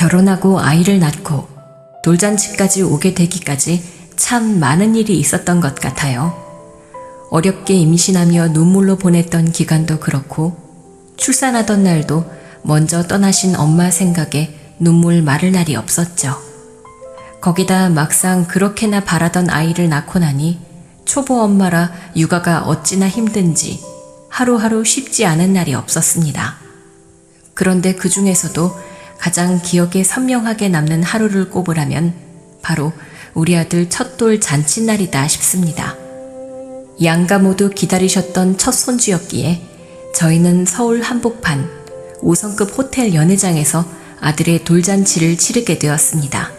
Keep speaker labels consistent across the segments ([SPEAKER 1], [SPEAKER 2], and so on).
[SPEAKER 1] 결혼하고 아이를 낳고 돌잔치까지 오게 되기까지 참 많은 일이 있었던 것 같아요. 어렵게 임신하며 눈물로 보냈던 기간도 그렇고 출산하던 날도 먼저 떠나신 엄마 생각에 눈물 마를 날이 없었죠. 거기다 막상 그렇게나 바라던 아이를 낳고 나니 초보 엄마라 육아가 어찌나 힘든지 하루하루 쉽지 않은 날이 없었습니다. 그런데 그 중에서도 가장 기억에 선명하게 남는 하루를 꼽으라면 바로 우리 아들 첫돌 잔칫날이다 싶습니다. 양가 모두 기다리셨던 첫 손주였기에 저희는 서울 한복판 5성급 호텔 연회장에서 아들의 돌잔치를 치르게 되었습니다.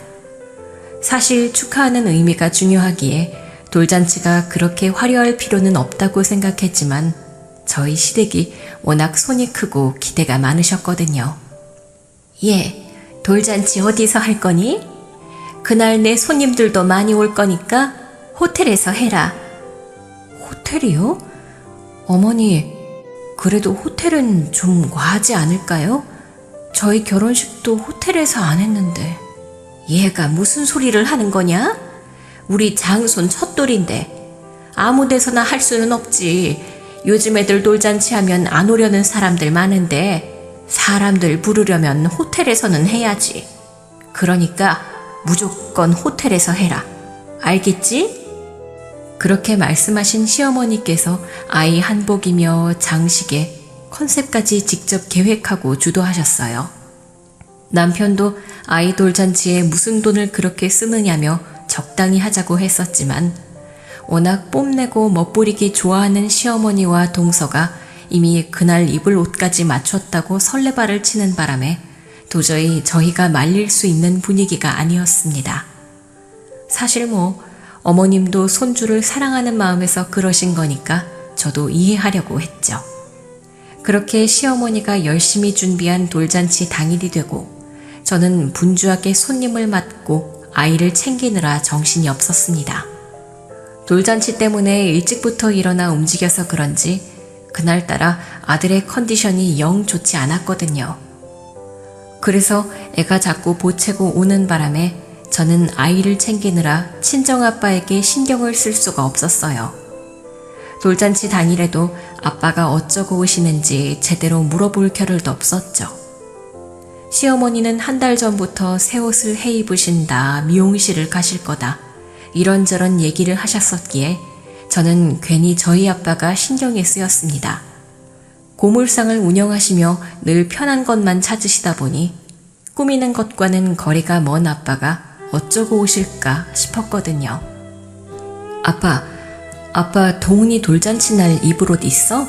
[SPEAKER 1] 사실 축하하는 의미가 중요하기에 돌잔치가 그렇게 화려할 필요는 없다고 생각했지만 저희 시댁이 워낙 손이 크고 기대가 많으셨거든요. 예, 돌잔치 어디서 할 거니? 그날 내 손님들도 많이 올 거니까 호텔에서 해라. 호텔이요? 어머니, 그래도 호텔은 좀 과하지 않을까요? 저희 결혼식도 호텔에서 안 했는데. 얘가 무슨 소리를 하는 거냐? 우리 장손 첫돌인데 아무 데서나 할 수는 없지. 요즘 애들 돌잔치 하면 안 오려는 사람들 많은데 사람들 부르려면 호텔에서는 해야지. 그러니까 무조건 호텔에서 해라. 알겠지? 그렇게 말씀하신 시어머니께서 아이 한복이며 장식에 컨셉까지 직접 계획하고 주도하셨어요. 남편도 아이 돌잔치에 무슨 돈을 그렇게 쓰느냐며 적당히 하자고 했었지만 워낙 뽐내고 멋부리기 좋아하는 시어머니와 동서가 이미 그날 입을 옷까지 맞췄다고 설레발을 치는 바람에 도저히 저희가 말릴 수 있는 분위기가 아니었습니다. 사실 어머님도 손주를 사랑하는 마음에서 그러신 거니까 저도 이해하려고 했죠. 그렇게 시어머니가 열심히 준비한 돌잔치 당일이 되고 저는 분주하게 손님을 맞고 아이를 챙기느라 정신이 없었습니다. 돌잔치 때문에 일찍부터 일어나 움직여서 그런지 그날따라 아들의 컨디션이 영 좋지 않았거든요. 그래서 애가 자꾸 보채고 오는 바람에 저는 아이를 챙기느라 친정아빠에게 신경을 쓸 수가 없었어요. 돌잔치 당일에도 아빠가 어쩌고 오시는지 제대로 물어볼 겨를도 없었죠. 시어머니는 한 달 전부터 새 옷을 해 입으신다, 미용실을 가실 거다 이런저런 얘기를 하셨었기에 저는 괜히 저희 아빠가 신경이 쓰였습니다. 고물상을 운영하시며 늘 편한 것만 찾으시다 보니 꾸미는 것과는 거리가 먼 아빠가 어쩌고 오실까 싶었거든요. 아빠 동훈이 돌잔치 날 입을 옷 있어?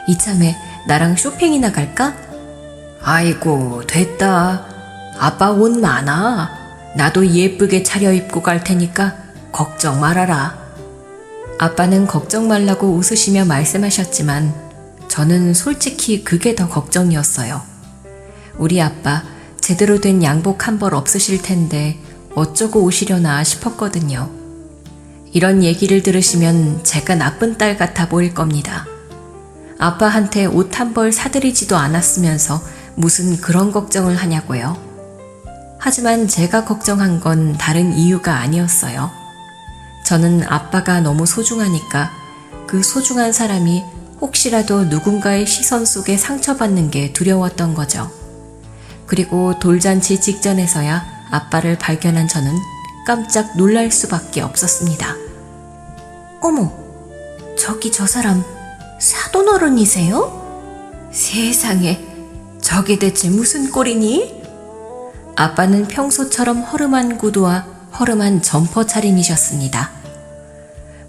[SPEAKER 1] 이참에 나랑 쇼핑이나 갈까? 아이고 됐다. 아빠 옷 많아. 나도 예쁘게 차려입고 갈 테니까 걱정 말아라. 아빠는 걱정 말라고 웃으시며 말씀하셨지만 저는 솔직히 그게 더 걱정이었어요. 우리 아빠 제대로 된 양복 한 벌 없으실 텐데 어쩌고 오시려나 싶었거든요. 이런 얘기를 들으시면 제가 나쁜 딸 같아 보일 겁니다. 아빠한테 옷 한 벌 사드리지도 않았으면서 무슨 그런 걱정을 하냐고요. 하지만 제가 걱정한 건 다른 이유가 아니었어요. 저는 아빠가 너무 소중하니까 그 소중한 사람이 혹시라도 누군가의 시선 속에 상처받는 게 두려웠던 거죠. 그리고 돌잔치 직전에서야 아빠를 발견한 저는 깜짝 놀랄 수밖에 없었습니다. 어머, 저기 저 사람 사돈어른이세요? 세상에, 저게 대체 무슨 꼴이니? 아빠는 평소처럼 허름한 구두와 허름한 점퍼 차림이셨습니다.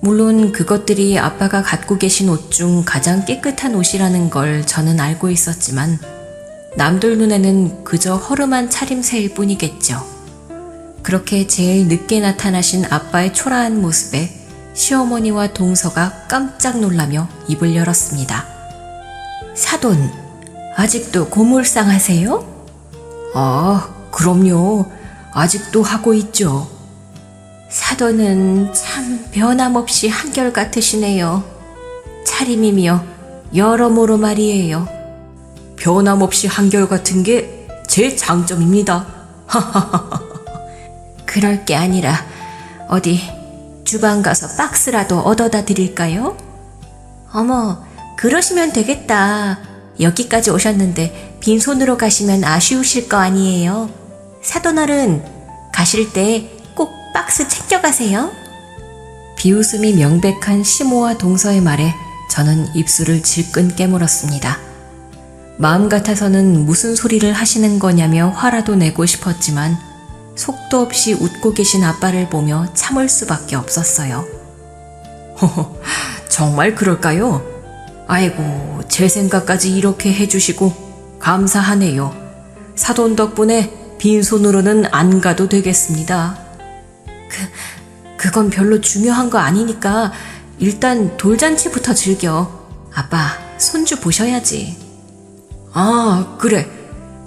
[SPEAKER 1] 물론 그것들이 아빠가 갖고 계신 옷 중 가장 깨끗한 옷이라는 걸 저는 알고 있었지만 남들 눈에는 그저 허름한 차림새일 뿐이겠죠. 그렇게 제일 늦게 나타나신 아빠의 초라한 모습에 시어머니와 동서가 깜짝 놀라며 입을 열었습니다. 사돈, 아직도 고물상 하세요? 아, 그럼요. 아직도 하고 있죠. 사돈은 참 변함없이 한결같으시네요. 차림이며 여러모로 말이에요. 변함없이 한결같은 게 제 장점입니다. 그럴 게 아니라 어디 주방 가서 박스라도 얻어다 드릴까요? 어머, 그러시면 되겠다. 여기까지 오셨는데 빈손으로 가시면 아쉬우실 거 아니에요. 사돈어른, 가실 때 꼭 박스 챙겨가세요. 비웃음이 명백한 시모와 동서의 말에 저는 입술을 질끈 깨물었습니다. 마음 같아서는 무슨 소리를 하시는 거냐며 화라도 내고 싶었지만 속도 없이 웃고 계신 아빠를 보며 참을 수밖에 없었어요. 허허, 정말 그럴까요? 아이고, 제 생각까지 이렇게 해주시고 감사하네요. 사돈 덕분에 빈손으로는 안 가도 되겠습니다. 그건 별로 중요한 거 아니니까 일단 돌잔치부터 즐겨. 아빠, 손주 보셔야지. 아, 그래.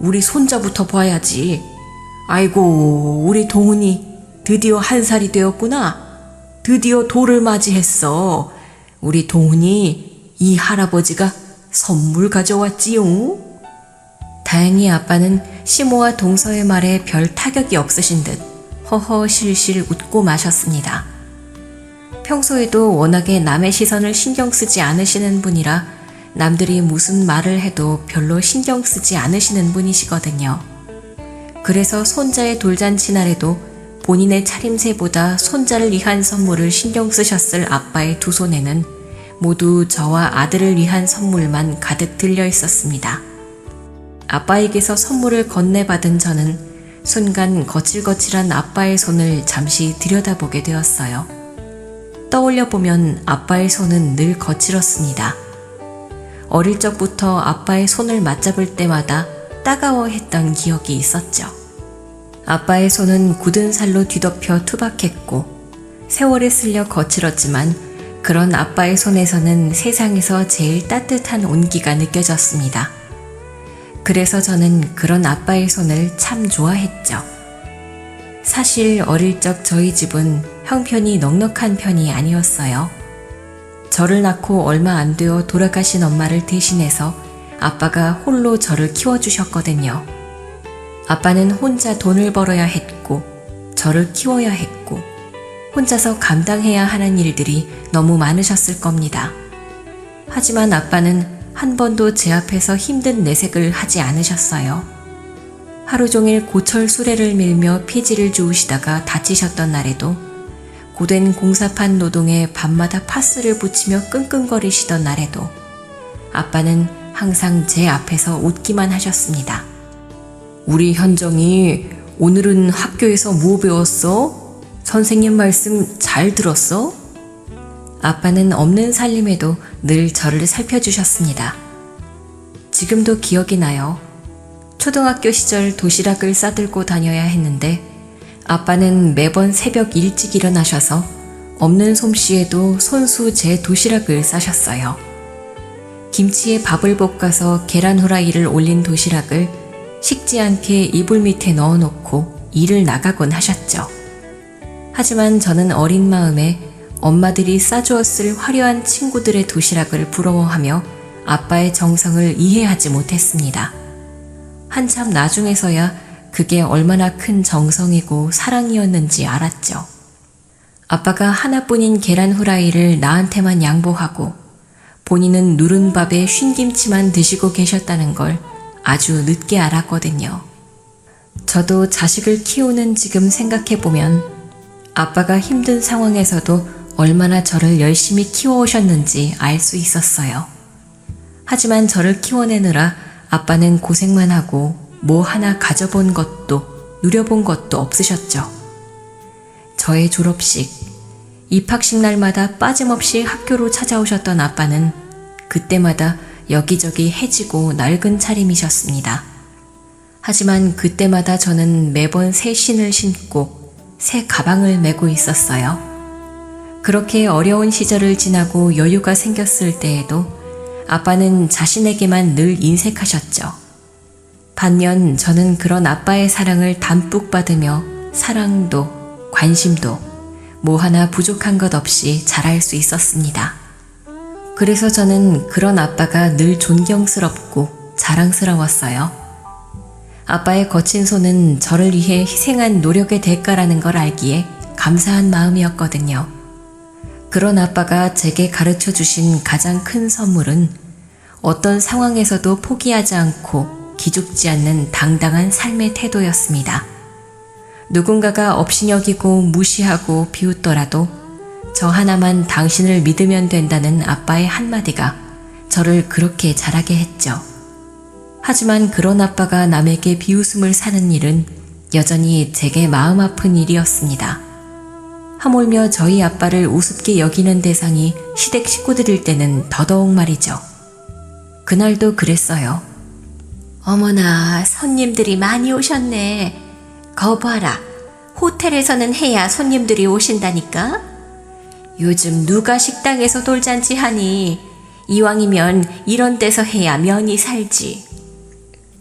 [SPEAKER 1] 우리 손자부터 봐야지. 아이고, 우리 동훈이 드디어 1살이 되었구나. 드디어 돌을 맞이했어. 우리 동훈이 이 할아버지가 선물 가져왔지요. 다행히 아빠는 시모와 동서의 말에 별 타격이 없으신 듯 허허실실 웃고 마셨습니다. 평소에도 워낙에 남의 시선을 신경 쓰지 않으시는 분이라 남들이 무슨 말을 해도 별로 신경 쓰지 않으시는 분이시거든요. 그래서 손자의 돌잔치 날에도 본인의 차림새보다 손자를 위한 선물을 신경 쓰셨을 아빠의 두 손에는 모두 저와 아들을 위한 선물만 가득 들려 있었습니다. 아빠에게서 선물을 건네받은 저는 순간 거칠거칠한 아빠의 손을 잠시 들여다보게 되었어요. 떠올려보면 아빠의 손은 늘 거칠었습니다. 어릴 적부터 아빠의 손을 맞잡을 때마다 따가워했던 기억이 있었죠. 아빠의 손은 굳은 살로 뒤덮여 투박했고 세월에 쓸려 거칠었지만 그런 아빠의 손에서는 세상에서 제일 따뜻한 온기가 느껴졌습니다. 그래서 저는 그런 아빠의 손을 참 좋아했죠. 사실 어릴 적 저희 집은 형편이 넉넉한 편이 아니었어요. 저를 낳고 얼마 안 되어 돌아가신 엄마를 대신해서 아빠가 홀로 저를 키워주셨거든요. 아빠는 혼자 돈을 벌어야 했고 저를 키워야 했고 혼자서 감당해야 하는 일들이 너무 많으셨을 겁니다. 하지만 아빠는 한 번도 제 앞에서 힘든 내색을 하지 않으셨어요. 하루 종일 고철 수레를 밀며 피지를 주우시다가 다치셨던 날에도 고된 공사판 노동에 밤마다 파스를 붙이며 끙끙거리시던 날에도 아빠는 항상 제 앞에서 웃기만 하셨습니다. 우리 현정이 오늘은 학교에서 뭐 배웠어? 선생님 말씀 잘 들었어? 아빠는 없는 살림에도 늘 저를 살펴주셨습니다. 지금도 기억이 나요. 초등학교 시절 도시락을 싸들고 다녀야 했는데 아빠는 매번 새벽 일찍 일어나셔서 없는 솜씨에도 손수 제 도시락을 싸셨어요. 김치에 밥을 볶아서 계란 후라이를 올린 도시락을 식지 않게 이불 밑에 넣어놓고 일을 나가곤 하셨죠. 하지만 저는 어린 마음에 엄마들이 싸주었을 화려한 친구들의 도시락을 부러워하며 아빠의 정성을 이해하지 못했습니다. 한참 나중에서야 그게 얼마나 큰 정성이고 사랑이었는지 알았죠. 아빠가 하나뿐인 계란 후라이를 나한테만 양보하고 본인은 누른 밥에 쉰김치만 드시고 계셨다는 걸 아주 늦게 알았거든요. 저도 자식을 키우는 지금 생각해보면 아빠가 힘든 상황에서도 얼마나 저를 열심히 키워오셨는지 알 수 있었어요. 하지만 저를 키워내느라 아빠는 고생만 하고 뭐 하나 가져본 것도 누려본 것도 없으셨죠. 저의 졸업식, 입학식 날마다 빠짐없이 학교로 찾아오셨던 아빠는 그때마다 여기저기 해지고 낡은 차림이셨습니다. 하지만 그때마다 저는 매번 새 신을 신고 새 가방을 메고 있었어요. 그렇게 어려운 시절을 지나고 여유가 생겼을 때에도 아빠는 자신에게만 늘 인색하셨죠. 반면 저는 그런 아빠의 사랑을 담뿍 받으며 사랑도 관심도 뭐 하나 부족한 것 없이 자랄 수 있었습니다. 그래서 저는 그런 아빠가 늘 존경스럽고 자랑스러웠어요. 아빠의 거친 손은 저를 위해 희생한 노력의 대가라는 걸 알기에 감사한 마음이었거든요. 그런 아빠가 제게 가르쳐 주신 가장 큰 선물은 어떤 상황에서도 포기하지 않고 기죽지 않는 당당한 삶의 태도였습니다. 누군가가 업신여기고 무시하고 비웃더라도 저 하나만 당신을 믿으면 된다는 아빠의 한마디가 저를 그렇게 자라게 했죠. 하지만 그런 아빠가 남에게 비웃음을 사는 일은 여전히 제게 마음 아픈 일이었습니다. 하물며 저희 아빠를 우습게 여기는 대상이 시댁 식구들일 때는 더더욱 말이죠. 그날도 그랬어요. 어머나, 손님들이 많이 오셨네. 거 봐라. 호텔에서는 해야 손님들이 오신다니까. 요즘 누가 식당에서 돌잔치 하니? 이왕이면 이런 데서 해야 면이 살지.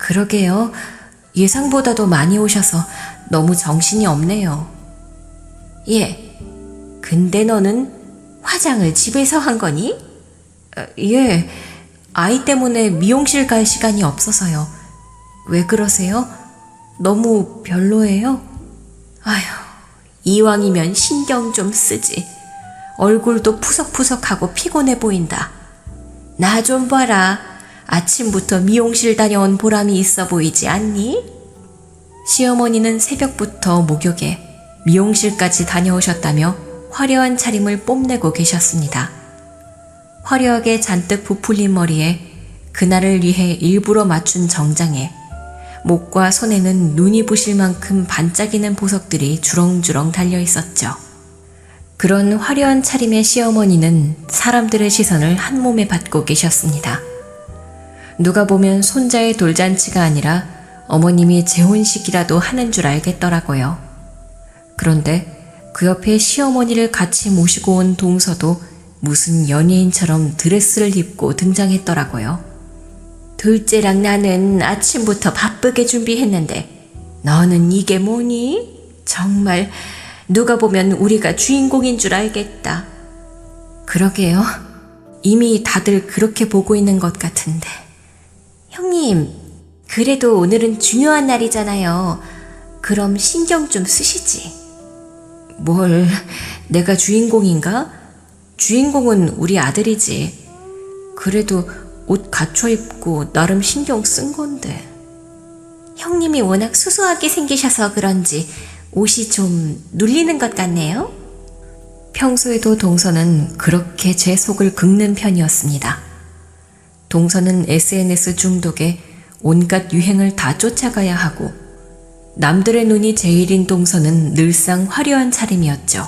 [SPEAKER 1] 그러게요. 예상보다도 많이 오셔서 너무 정신이 없네요. 예. 근데 너는 화장을 집에서 한 거니? 예. 아이 때문에 미용실 갈 시간이 없어서요. 왜 그러세요? 너무 별로예요? 아휴, 이왕이면 신경 좀 쓰지. 얼굴도 푸석푸석하고 피곤해 보인다. 나 좀 봐라. 아침부터 미용실 다녀온 보람이 있어 보이지 않니? 시어머니는 새벽부터 목욕에 미용실까지 다녀오셨다며 화려한 차림을 뽐내고 계셨습니다. 화려하게 잔뜩 부풀린 머리에 그날을 위해 일부러 맞춘 정장에 목과 손에는 눈이 부실 만큼 반짝이는 보석들이 주렁주렁 달려 있었죠. 그런 화려한 차림의 시어머니는 사람들의 시선을 한 몸에 받고 계셨습니다. 누가 보면 손자의 돌잔치가 아니라 어머님이 재혼식이라도 하는 줄 알겠더라고요. 그런데 그 옆에 시어머니를 같이 모시고 온 동서도 무슨 연예인처럼 드레스를 입고 등장했더라고요. 둘째랑 나는 아침부터 바쁘게 준비했는데 너는 이게 뭐니? 정말 누가 보면 우리가 주인공인 줄 알겠다. 그러게요. 이미 다들 그렇게 보고 있는 것 같은데. 형님, 그래도 오늘은 중요한 날이잖아요. 그럼 신경 좀 쓰시지. 뭘, 내가 주인공인가? 주인공은 우리 아들이지. 그래도 옷 갖춰 입고 나름 신경 쓴 건데. 형님이 워낙 수수하게 생기셔서 그런지 옷이 좀 눌리는 것 같네요. 평소에도 동서는 그렇게 제 속을 긁는 편이었습니다. 동서는 SNS 중독에 온갖 유행을 다 쫓아가야 하고 남들의 눈이 제일인 동서는 늘상 화려한 차림이었죠.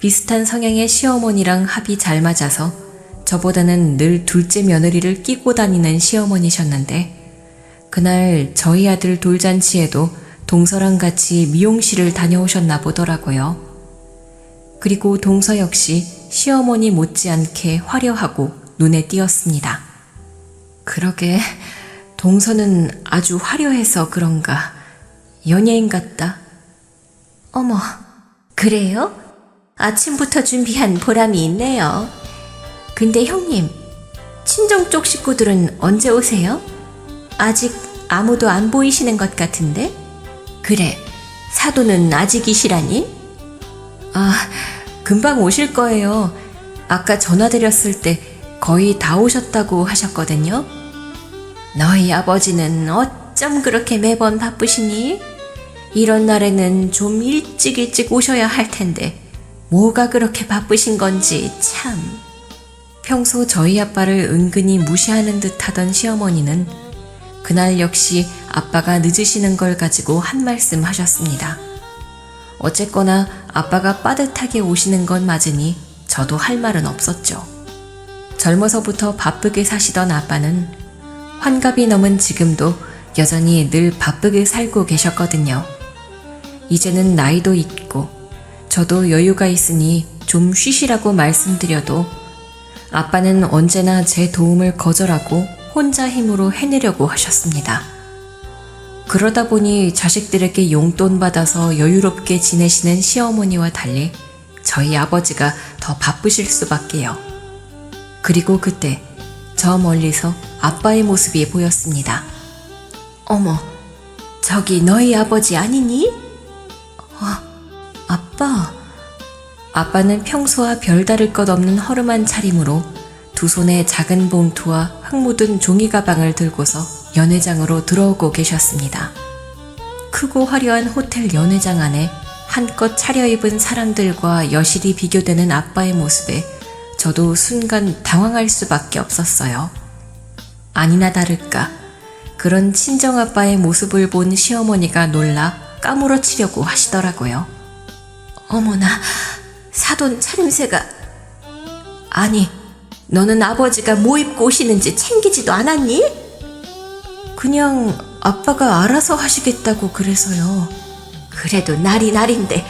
[SPEAKER 1] 비슷한 성향의 시어머니랑 합이 잘 맞아서 저보다는 늘 둘째 며느리를 끼고 다니는 시어머니셨는데 그날 저희 아들 돌잔치에도 동서랑 같이 미용실을 다녀오셨나 보더라고요. 그리고 동서 역시 시어머니 못지않게 화려하고 눈에 띄었습니다. 그러게 동서는 아주 화려해서 그런가 연예인 같다. 어머, 그래요? 아침부터 준비한 보람이 있네요. 근데 형님, 친정 쪽 식구들은 언제 오세요? 아직 아무도 안 보이시는 것 같은데? 그래, 사돈은 아직이시라니? 아, 금방 오실 거예요. 아까 전화드렸을 때 거의 다 오셨다고 하셨거든요. 너희 아버지는 어쩜 그렇게 매번 바쁘시니? 이런 날에는 좀 일찍 오셔야 할 텐데 뭐가 그렇게 바쁘신 건지 참. 평소 저희 아빠를 은근히 무시하는 듯 하던 시어머니는 그날 역시 아빠가 늦으시는 걸 가지고 한 말씀 하셨습니다. 어쨌거나 아빠가 빠듯하게 오시는 건 맞으니 저도 할 말은 없었죠. 젊어서부터 바쁘게 사시던 아빠는 환갑이 넘은 지금도 여전히 늘 바쁘게 살고 계셨거든요. 이제는 나이도 있고 저도 여유가 있으니 좀 쉬시라고 말씀드려도 아빠는 언제나 제 도움을 거절하고 혼자 힘으로 해내려고 하셨습니다. 그러다 보니 자식들에게 용돈 받아서 여유롭게 지내시는 시어머니와 달리 저희 아버지가 더 바쁘실 수밖에요. 그리고 그때 저 멀리서 아빠의 모습이 보였습니다. 어머, 저기 너희 아버지 아니니? 아빠. 아빠는 평소와 별다를 것 없는 허름한 차림으로 두 손에 작은 봉투와 흙 묻은 종이 가방을 들고서 연회장으로 들어오고 계셨습니다. 크고 화려한 호텔 연회장 안에 한껏 차려입은 사람들과 여실히 비교되는 아빠의 모습에 저도 순간 당황할 수밖에 없었어요. 아니나 다를까 그런 친정아빠의 모습을 본 시어머니가 놀라 까무러치려고 하시더라고요. 어머나, 사돈 차림새가... 아니, 너는 아버지가 뭐 입고 오시는지 챙기지도 않았니? 그냥 아빠가 알아서 하시겠다고 그래서요. 그래도 날이 날인데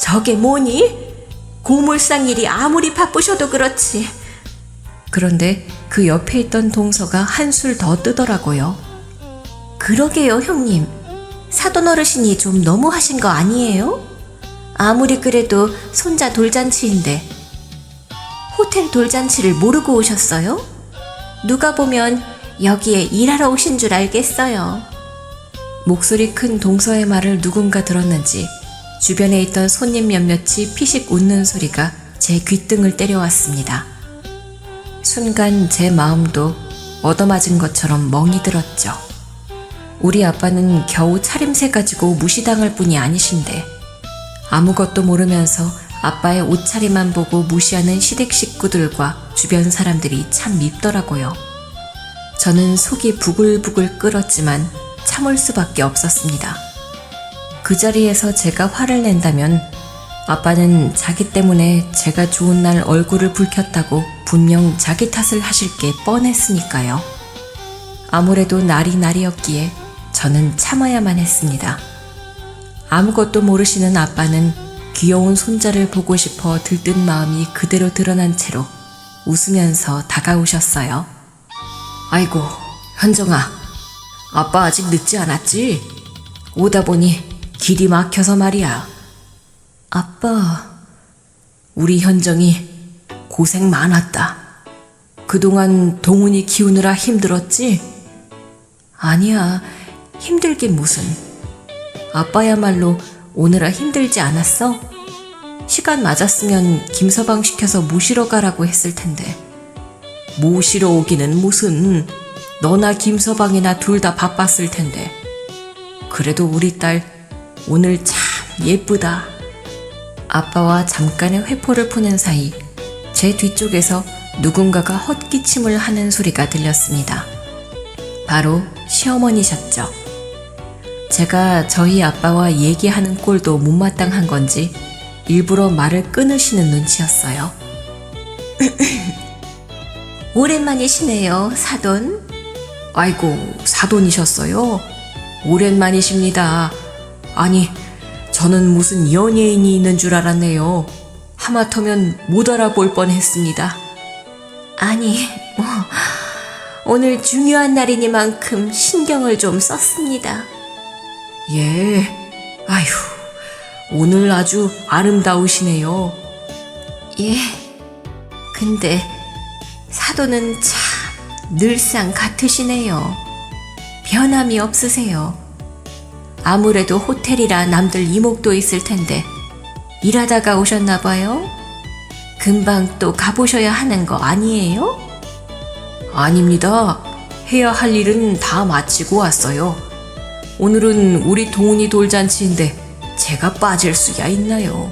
[SPEAKER 1] 저게 뭐니? 고물상 일이 아무리 바쁘셔도 그렇지. 그런데 그 옆에 있던 동서가 한술 더 뜨더라고요. 그러게요, 형님. 사돈 어르신이 좀 너무하신 거 아니에요? 아무리 그래도 손자 돌잔치인데 호텔 돌잔치를 모르고 오셨어요? 누가 보면 여기에 일하러 오신 줄 알겠어요. 목소리 큰 동서의 말을 누군가 들었는지 주변에 있던 손님 몇몇이 피식 웃는 소리가 제 귓등을 때려왔습니다. 순간 제 마음도 얻어맞은 것처럼 멍이 들었죠. 우리 아빠는 겨우 차림새 가지고 무시당할 분이 아니신데 아무것도 모르면서 아빠의 옷차림만 보고 무시하는 시댁 식구들과 주변 사람들이 참 밉더라고요. 저는 속이 부글부글 끓었지만 참을 수밖에 없었습니다. 그 자리에서 제가 화를 낸다면 아빠는 자기 때문에 제가 좋은 날 얼굴을 붉혔다고 분명 자기 탓을 하실 게 뻔했으니까요. 아무래도 날이 날이었기에 저는 참아야만 했습니다. 아무것도 모르시는 아빠는 귀여운 손자를 보고 싶어 들뜬 마음이 그대로 드러난 채로 웃으면서 다가오셨어요. 아이고, 현정아, 아빠 아직 늦지 않았지? 오다 보니 길이 막혀서 말이야. 아빠, 우리 현정이 고생 많았다. 그동안 동훈이 키우느라 힘들었지? 아니야, 힘들긴 무슨. 아빠야말로 오느라 힘들지 않았어? 시간 맞았으면 김서방 시켜서 모시러 가라고 했을 텐데. 모시러 오기는 무슨, 너나 김서방이나 둘 다 바빴을 텐데. 그래도 우리 딸 오늘 참 예쁘다. 아빠와 잠깐의 회포를 푸는 사이 제 뒤쪽에서 누군가가 헛기침을 하는 소리가 들렸습니다. 바로 시어머니셨죠. 제가 저희 아빠와 얘기하는 꼴도 못마땅한 건지 일부러 말을 끊으시는 눈치였어요. 오랜만이시네요, 사돈. 아이고, 사돈이셨어요? 오랜만이십니다. 아니, 저는 무슨 연예인이 있는 줄 알았네요. 하마터면 못 알아볼 뻔했습니다. 아니, 오늘 중요한 날이니만큼 신경을 좀 썼습니다. 예, 아휴, 오늘 아주 아름다우시네요. 예, 근데 사돈은 참 늘상 같으시네요. 변함이 없으세요. 아무래도 호텔이라 남들 이목도 있을 텐데 일하다가 오셨나 봐요? 금방 또 가보셔야 하는 거 아니에요? 아닙니다. 해야 할 일은 다 마치고 왔어요. 오늘은 우리 동훈이 돌잔치인데 제가 빠질 수야 있나요?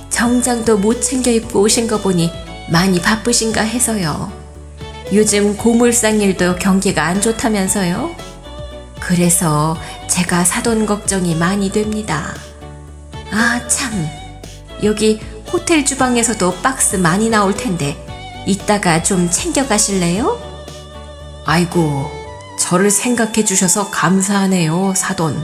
[SPEAKER 1] 정장도 못 챙겨 입고 오신 거 보니 많이 바쁘신가 해서요. 요즘 고물상 일도 경기가 안 좋다면서요? 그래서 제가 사돈 걱정이 많이 됩니다. 아, 참. 여기 호텔 주방에서도 박스 많이 나올 텐데 이따가 좀 챙겨 가실래요? 아이고, 저를 생각해 주셔서 감사하네요, 사돈.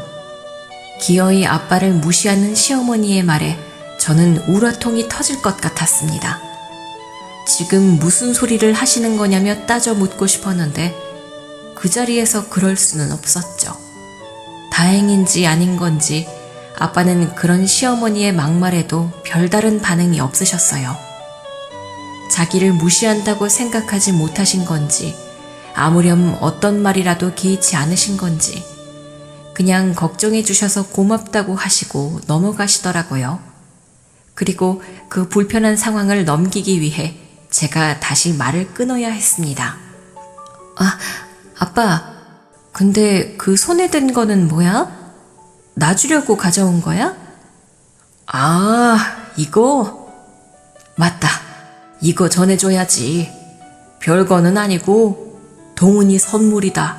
[SPEAKER 1] 기어이 아빠를 무시하는 시어머니의 말에 저는 우라통이 터질 것 같았습니다. 지금 무슨 소리를 하시는 거냐며 따져 묻고 싶었는데 그 자리에서 그럴 수는 없었죠. 다행인지 아닌 건지 아빠는 그런 시어머니의 막말에도 별다른 반응이 없으셨어요. 자기를 무시한다고 생각하지 못하신 건지 아무렴 어떤 말이라도 개의치 않으신 건지 그냥 걱정해 주셔서 고맙다고 하시고 넘어가시더라고요. 그리고 그 불편한 상황을 넘기기 위해 제가 다시 말을 끊어야 했습니다. 아빠, 근데 그 손에 든 거는 뭐야? 놔주려고 가져온 거야? 이거? 맞다. 이거 전해줘야지. 별거는 아니고 동훈이 선물이다.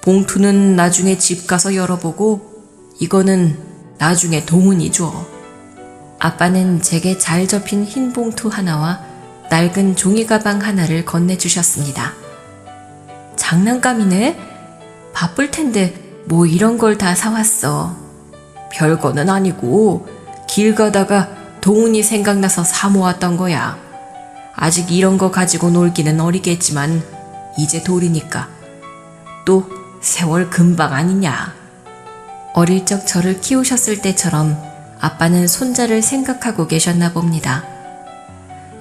[SPEAKER 1] 봉투는 나중에 집 가서 열어보고 이거는 나중에 동훈이 줘. 아빠는 제게 잘 접힌 흰 봉투 하나와 낡은 종이 가방 하나를 건네주셨습니다. 장난감이네? 바쁠 텐데 뭐 이런 걸 다 사왔어. 별거는 아니고 길 가다가 동훈이 생각나서 사 모았던 거야. 아직 이런 거 가지고 놀기는 어리겠지만 이제 돌이니까. 또 세월 금방 아니냐. 어릴 적 저를 키우셨을 때처럼 아빠는 손자를 생각하고 계셨나 봅니다.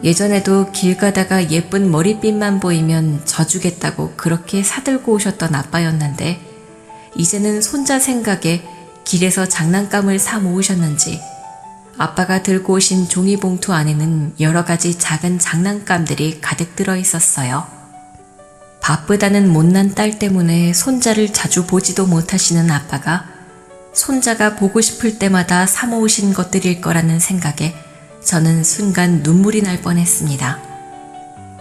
[SPEAKER 1] 예전에도 길 가다가 예쁜 머리핀만 보이면 져주겠다고 그렇게 사들고 오셨던 아빠였는데 이제는 손자 생각에 길에서 장난감을 사 모으셨는지 아빠가 들고 오신 종이봉투 안에는 여러 가지 작은 장난감들이 가득 들어 있었어요. 바쁘다는 못난 딸 때문에 손자를 자주 보지도 못하시는 아빠가 손자가 보고 싶을 때마다 사 모으신 것들일 거라는 생각에 저는 순간 눈물이 날 뻔했습니다.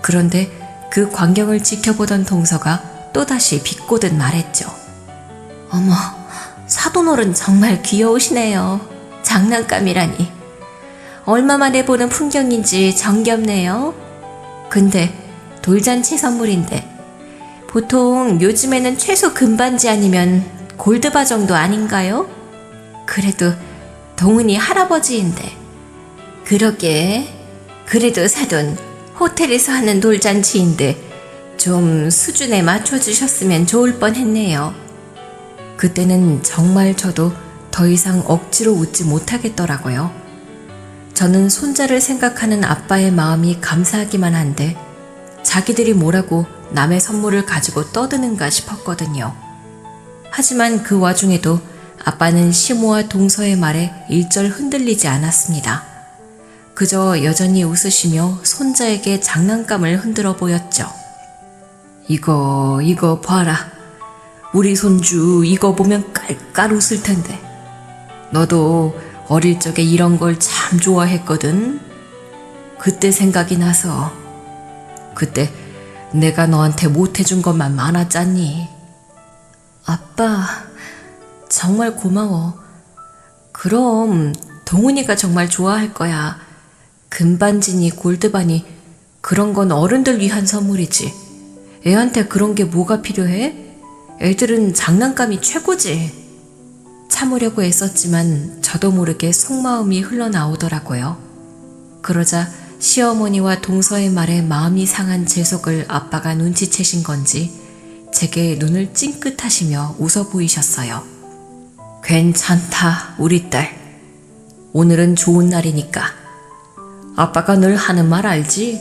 [SPEAKER 1] 그런데 그 광경을 지켜보던 동서가 또다시 비꼬듯 말했죠. 어머, 사돈어른 정말 귀여우시네요. 장난감이라니. 얼마 만에 보는 풍경인지 정겹네요. 근데 돌잔치 선물인데 보통 요즘에는 최소 금반지 아니면 골드바 정도 아닌가요? 그래도 동훈이 할아버지인데. 그러게. 그래도 사돈, 호텔에서 하는 돌잔치인데 좀 수준에 맞춰주셨으면 좋을 뻔했네요. 그때는 정말 저도 더 이상 억지로 웃지 못하겠더라고요. 저는 손자를 생각하는 아빠의 마음이 감사하기만 한데 자기들이 뭐라고 남의 선물을 가지고 떠드는가 싶었거든요. 하지만 그 와중에도 아빠는 시모와 동서의 말에 일절 흔들리지 않았습니다. 그저 여전히 웃으시며 손자에게 장난감을 흔들어 보였죠. 이거 봐라. 우리 손주 이거 보면 깔깔 웃을 텐데. 너도 어릴 적에 이런 걸 참 좋아했거든. 그때 생각이 나서. 그때 내가 너한테 못해준 것만 많았잖니. 아빠, 정말 고마워. 그럼 동훈이가 정말 좋아할 거야. 금반지니 골드바니 그런 건 어른들 위한 선물이지. 애한테 그런 게 뭐가 필요해? 애들은 장난감이 최고지. 참으려고 애썼지만 저도 모르게 속마음이 흘러나오더라고요. 그러자 시어머니와 동서의 말에 마음이 상한 제 속을 아빠가 눈치채신 건지 제게 눈을 찡긋하시며 웃어 보이셨어요. 괜찮다, 우리 딸. 오늘은 좋은 날이니까. 아빠가 늘 하는 말 알지?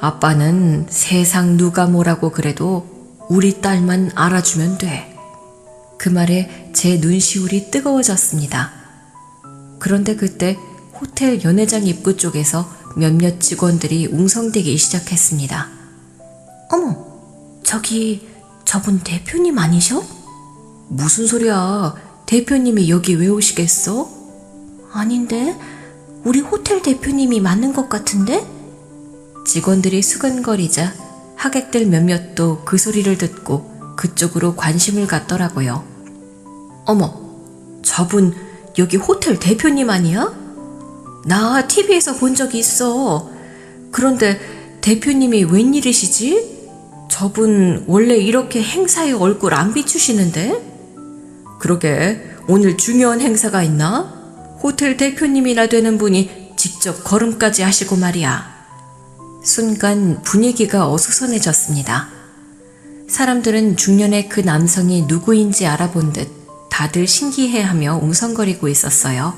[SPEAKER 1] 아빠는 세상 누가 뭐라고 그래도 우리 딸만 알아주면 돼. 그 말에 제 눈시울이 뜨거워졌습니다. 그런데 그때 호텔 연회장 입구 쪽에서 몇몇 직원들이 웅성대기 시작했습니다. 어머, 저분 대표님 아니셔? 무슨 소리야? 대표님이 여기 왜 오시겠어? 아닌데, 우리 호텔 대표님이 맞는 것 같은데? 직원들이 수근거리자 하객들 몇몇도 그 소리를 듣고 그쪽으로 관심을 갖더라고요. 어머, 저분 여기 호텔 대표님 아니야? 나 TV에서 본 적이 있어. 그런데 대표님이 웬일이시지? 저분 원래 이렇게 행사에 얼굴 안 비추시는데? 그러게, 오늘 중요한 행사가 있나? 호텔 대표님이나 되는 분이 직접 걸음까지 하시고 말이야. 순간 분위기가 어수선해졌습니다. 사람들은 중년의 그 남성이 누구인지 알아본 듯 다들 신기해하며 웅성거리고 있었어요.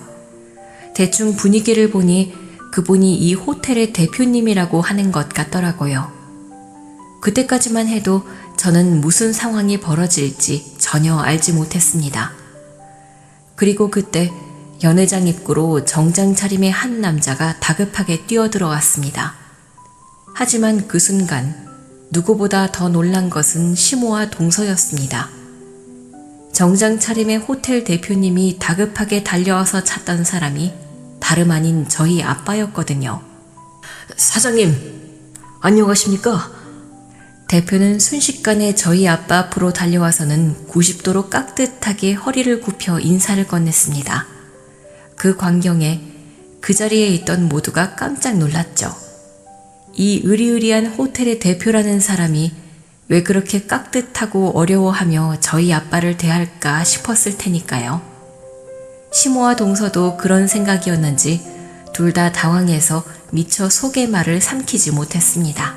[SPEAKER 1] 대충 분위기를 보니 그분이 이 호텔의 대표님이라고 하는 것 같더라고요. 그때까지만 해도 저는 무슨 상황이 벌어질지 전혀 알지 못했습니다. 그리고 그때 연회장 입구로 정장 차림의 한 남자가 다급하게 뛰어들어왔습니다. 하지만 그 순간 누구보다 더 놀란 것은 시모와 동서였습니다. 정장 차림의 호텔 대표님이 다급하게 달려와서 찾던 사람이 다름 아닌 저희 아빠였거든요.
[SPEAKER 2] 사장님, 안녕하십니까?
[SPEAKER 1] 대표는 순식간에 저희 아빠 앞으로 달려와서는 90도로 깍듯하게 허리를 굽혀 인사를 건넸습니다. 그 광경에 그 자리에 있던 모두가 깜짝 놀랐죠. 이 으리으리한 호텔의 대표라는 사람이 왜 그렇게 깍듯하고 어려워하며 저희 아빠를 대할까 싶었을 테니까요. 시모와 동서도 그런 생각이었는지 둘 다 당황해서 미처 속의 말을 삼키지 못했습니다.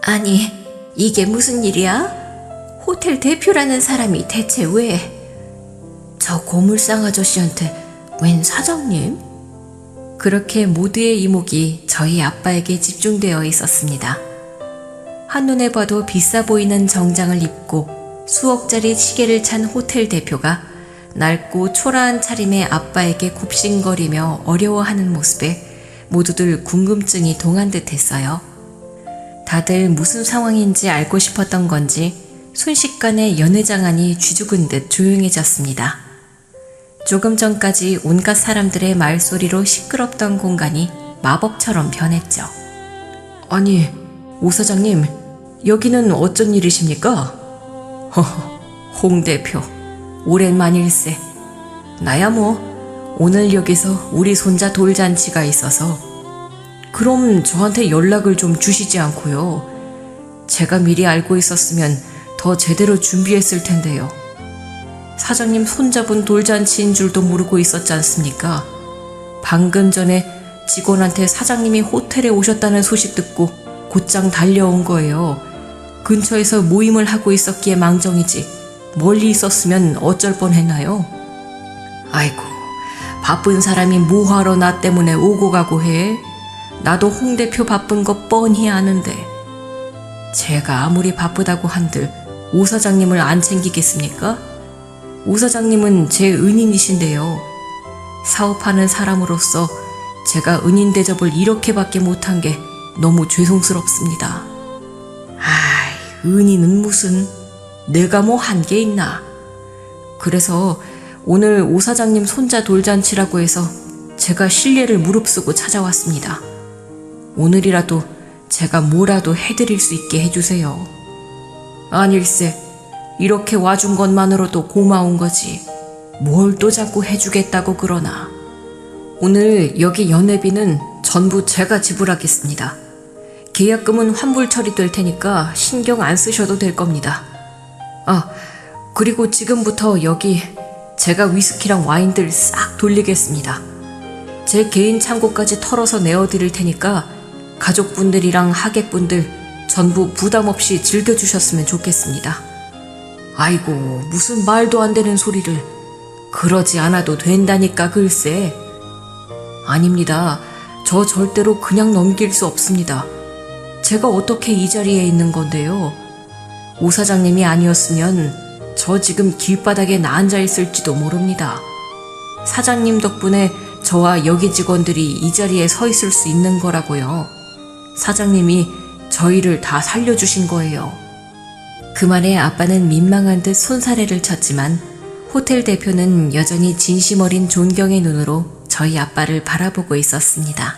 [SPEAKER 1] 아니, 이게 무슨 일이야? 호텔 대표라는 사람이 대체 왜? 저 고물상 아저씨한테 웬 사장님? 그렇게 모두의 이목이 저희 아빠에게 집중되어 있었습니다. 한눈에 봐도 비싸 보이는 정장을 입고 수억짜리 시계를 찬 호텔 대표가 낡고 초라한 차림의 아빠에게 굽신거리며 어려워하는 모습에 모두들 궁금증이 동한 듯 했어요. 다들 무슨 상황인지 알고 싶었던 건지 순식간에 연회장 안이 쥐죽은 듯 조용해졌습니다. 조금 전까지 온갖 사람들의 말소리로 시끄럽던 공간이 마법처럼 변했죠.
[SPEAKER 2] 아니, 오 사장님, 여기는 어쩐 일이십니까?
[SPEAKER 1] 허허, 홍 대표, 오랜만일세. 나야 뭐 오늘 여기서 우리 손자 돌잔치가 있어서.
[SPEAKER 2] 그럼 저한테 연락을 좀 주시지 않고요. 제가 미리 알고 있었으면 더 제대로 준비했을 텐데요. 사장님 손자분 돌잔치인 줄도 모르고 있었지 않습니까? 방금 전에 직원한테 사장님이 호텔에 오셨다는 소식 듣고 곧장 달려온 거예요. 근처에서 모임을 하고 있었기에 망정이지 멀리 있었으면 어쩔 뻔했나요? 아이고, 바쁜 사람이 뭐하러 나 때문에 오고 가고 해? 나도 홍 대표 바쁜 거 뻔히 아는데 제가 아무리 바쁘다고 한들 오 사장님을 안 챙기겠습니까? 오 사장님은 제 은인이신데요. 사업하는 사람으로서 제가 은인 대접을 이렇게밖에 못한 게 너무 죄송스럽습니다. 아이, 은인은 무슨, 내가 뭐 한 게 있나. 그래서 오늘 오 사장님 손자 돌잔치라고 해서 제가 실례를 무릅쓰고 찾아왔습니다. 오늘이라도 제가 뭐라도 해드릴 수 있게 해주세요. 아닐세, 이렇게 와준 것만으로도 고마운 거지. 뭘 또 자꾸 해주겠다고 그러나. 오늘 여기 연회비는 전부 제가 지불하겠습니다. 계약금은 환불 처리될 테니까 신경 안 쓰셔도 될 겁니다. 아, 그리고 지금부터 여기 제가 위스키랑 와인들 싹 돌리겠습니다. 제 개인 창고까지 털어서 내어드릴 테니까 가족분들이랑 하객분들 전부 부담 없이 즐겨주셨으면 좋겠습니다. 아이고, 무슨 말도 안 되는 소리를. 그러지 않아도 된다니까 글쎄. 아닙니다. 저 절대로 그냥 넘길 수 없습니다. 제가 어떻게 이 자리에 있는 건데요. 오 사장님이 아니었으면 저 지금 길바닥에 앉아 있을지도 모릅니다. 사장님 덕분에 저와 여기 직원들이 이 자리에 서 있을 수 있는 거라고요. 사장님이 저희를 다 살려주신 거예요. 그 말에 아빠는 민망한 듯 손사래를 쳤지만 호텔 대표는 여전히 진심 어린 존경의 눈으로 저희 아빠를 바라보고 있었습니다.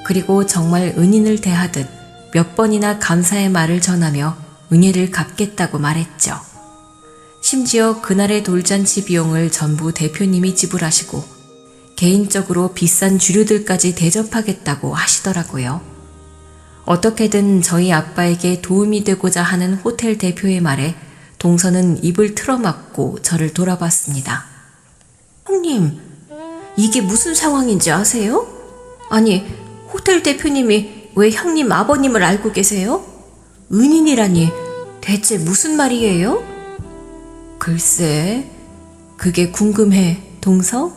[SPEAKER 2] 그리고 정말 은인을 대하듯 몇 번이나 감사의 말을 전하며 은혜를 갚겠다고 말했죠. 심지어 그날의 돌잔치 비용을 전부 대표님이 지불하시고 개인적으로 비싼 주류들까지 대접하겠다고 하시더라고요. 어떻게든 저희 아빠에게 도움이 되고자 하는 호텔 대표의 말에 동서는 입을 틀어막고 저를 돌아봤습니다. 형님, 이게 무슨 상황인지 아세요? 아니, 호텔 대표님이 왜 형님 아버님을 알고 계세요? 은인이라니 대체 무슨 말이에요? 글쎄, 그게 궁금해, 동서?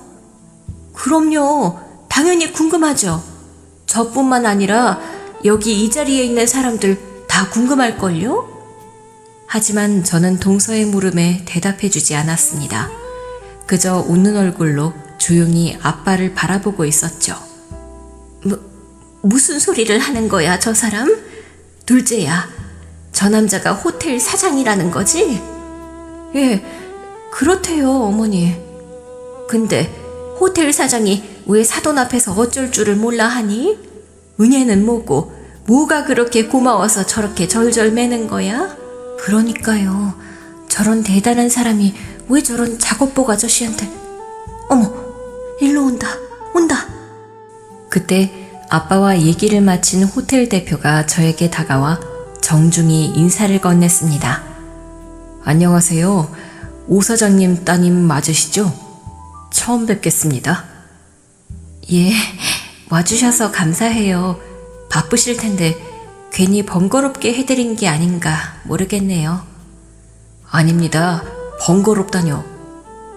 [SPEAKER 2] 그럼요, 당연히 궁금하죠. 저뿐만 아니라 여기 이 자리에 있는 사람들 다 궁금할걸요?
[SPEAKER 1] 하지만 저는 동서의 물음에 대답해주지 않았습니다. 그저 웃는 얼굴로 조용히 아빠를 바라보고 있었죠. 무슨 소리를 하는 거야, 저 사람? 둘째야, 저 남자가 호텔 사장이라는 거지? 예, 그렇대요, 어머니. 근데 호텔 사장이 왜 사돈 앞에서 어쩔 줄을 몰라 하니? 은혜는 뭐고, 뭐가 그렇게 고마워서 저렇게 절절 매는 거야? 그러니까요. 저런 대단한 사람이 왜 저런 작업복 아저씨한테... 어머, 일로 온다. 그때 아빠와 얘기를 마친 호텔 대표가 저에게 다가와 정중히 인사를 건넸습니다. 안녕하세요. 오 사장님 따님 맞으시죠? 처음 뵙겠습니다. 예, 와주셔서 감사해요. 바쁘실 텐데 괜히 번거롭게 해드린 게 아닌가 모르겠네요. 아닙니다. 번거롭다뇨.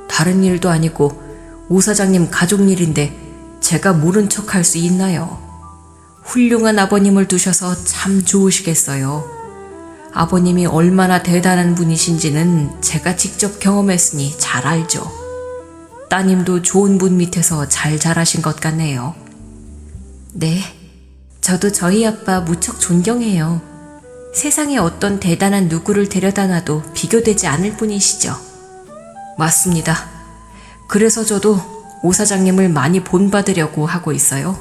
[SPEAKER 1] 다른 일도 아니고 오 사장님 가족 일인데 제가 모른 척 할 수 있나요? 훌륭한 아버님을 두셔서 참 좋으시겠어요. 아버님이 얼마나 대단한 분이신지는 제가 직접 경험했으니 잘 알죠. 따님도 좋은 분 밑에서 잘 자라신 것 같네요. 네, 저도 저희 아빠 무척 존경해요. 세상에 어떤 대단한 누구를 데려다 놔도 비교되지 않을 분이시죠. 맞습니다. 그래서 저도 오 사장님을 많이 본받으려고 하고 있어요.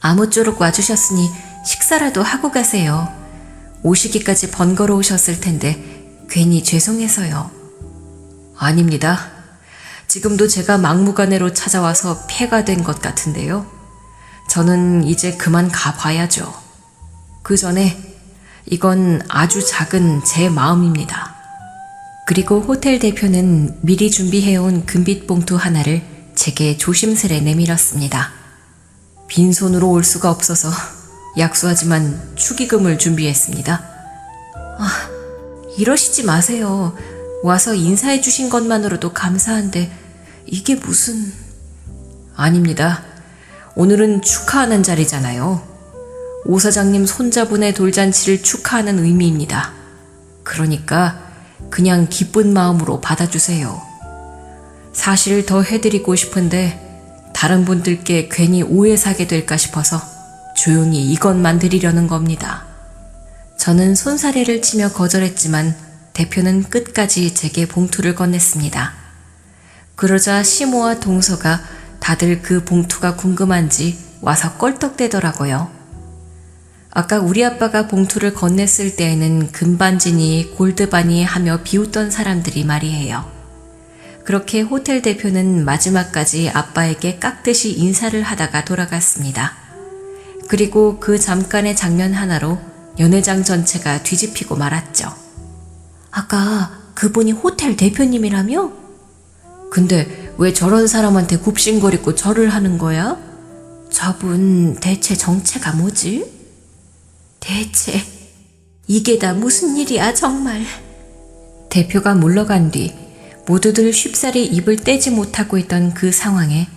[SPEAKER 1] 아무쪼록 와주셨으니 식사라도 하고 가세요. 오시기까지 번거로우셨을 텐데 괜히 죄송해서요. 아닙니다. 지금도 제가 막무가내로 찾아와서 폐가 된 것 같은데요. 저는 이제 그만 가봐야죠. 그 전에 이건 아주 작은 제 마음입니다. 그리고 호텔 대표는 미리 준비해온 금빛 봉투 하나를 제게 조심스레 내밀었습니다. 빈손으로 올 수가 없어서 약소하지만 축의금을 준비했습니다. 이러시지 마세요. 와서 인사해 주신 것만으로도 감사한데 이게 무슨... 아닙니다. 오늘은 축하하는 자리잖아요. 오 사장님 손자분의 돌잔치를 축하하는 의미입니다. 그러니까 그냥 기쁜 마음으로 받아주세요. 사실 더 해드리고 싶은데 다른 분들께 괜히 오해 사게 될까 싶어서 조용히 이것만 드리려는 겁니다. 저는 손사래를 치며 거절했지만 대표는 끝까지 제게 봉투를 건넸습니다. 그러자 시모와 동서가 다들 그 봉투가 궁금한지 와서 껄떡대더라고요. 아까 우리 아빠가 봉투를 건넸을 때에는 금반지니 골드바니 하며 비웃던 사람들이 말이에요. 그렇게 호텔 대표는 마지막까지 아빠에게 깍듯이 인사를 하다가 돌아갔습니다. 그리고 그 잠깐의 장면 하나로 연회장 전체가 뒤집히고 말았죠. 아까 그분이 호텔 대표님이라며? 근데 왜 저런 사람한테 굽신거리고 절을 하는 거야? 저분 대체 정체가 뭐지? 대체 이게 다 무슨 일이야 정말. 대표가 물러간 뒤 모두들 쉽사리 입을 떼지 못하고 있던 그 상황에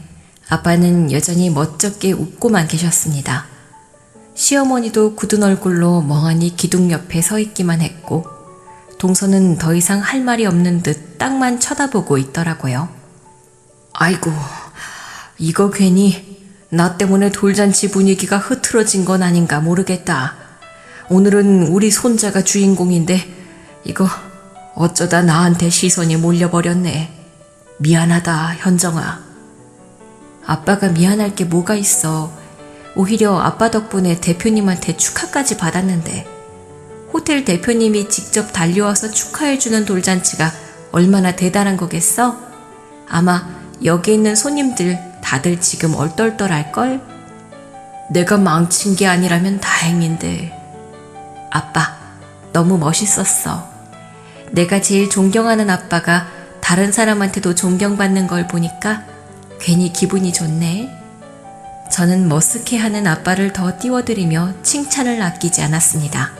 [SPEAKER 1] 아빠는 여전히 멋쩍게 웃고만 계셨습니다. 시어머니도 굳은 얼굴로 멍하니 기둥 옆에 서 있기만 했고 동서는 더 이상 할 말이 없는 듯 땅만 쳐다보고 있더라고요. 아이고, 이거 괜히 나 때문에 돌잔치 분위기가 흐트러진 건 아닌가 모르겠다. 오늘은 우리 손자가 주인공인데 이거 어쩌다 나한테 시선이 몰려버렸네. 미안하다, 현정아. 아빠가 미안할 게 뭐가 있어. 오히려 아빠 덕분에 대표님한테 축하까지 받았는데 호텔 대표님이 직접 달려와서 축하해주는 돌잔치가 얼마나 대단한 거겠어? 아마 여기 있는 손님들 다들 지금 얼떨떨할걸? 내가 망친 게 아니라면 다행인데. 아빠, 너무 멋있었어. 내가 제일 존경하는 아빠가 다른 사람한테도 존경받는 걸 보니까 괜히 기분이 좋네. 저는 머쓱해하는 아빠를 더 띄워드리며 칭찬을 아끼지 않았습니다.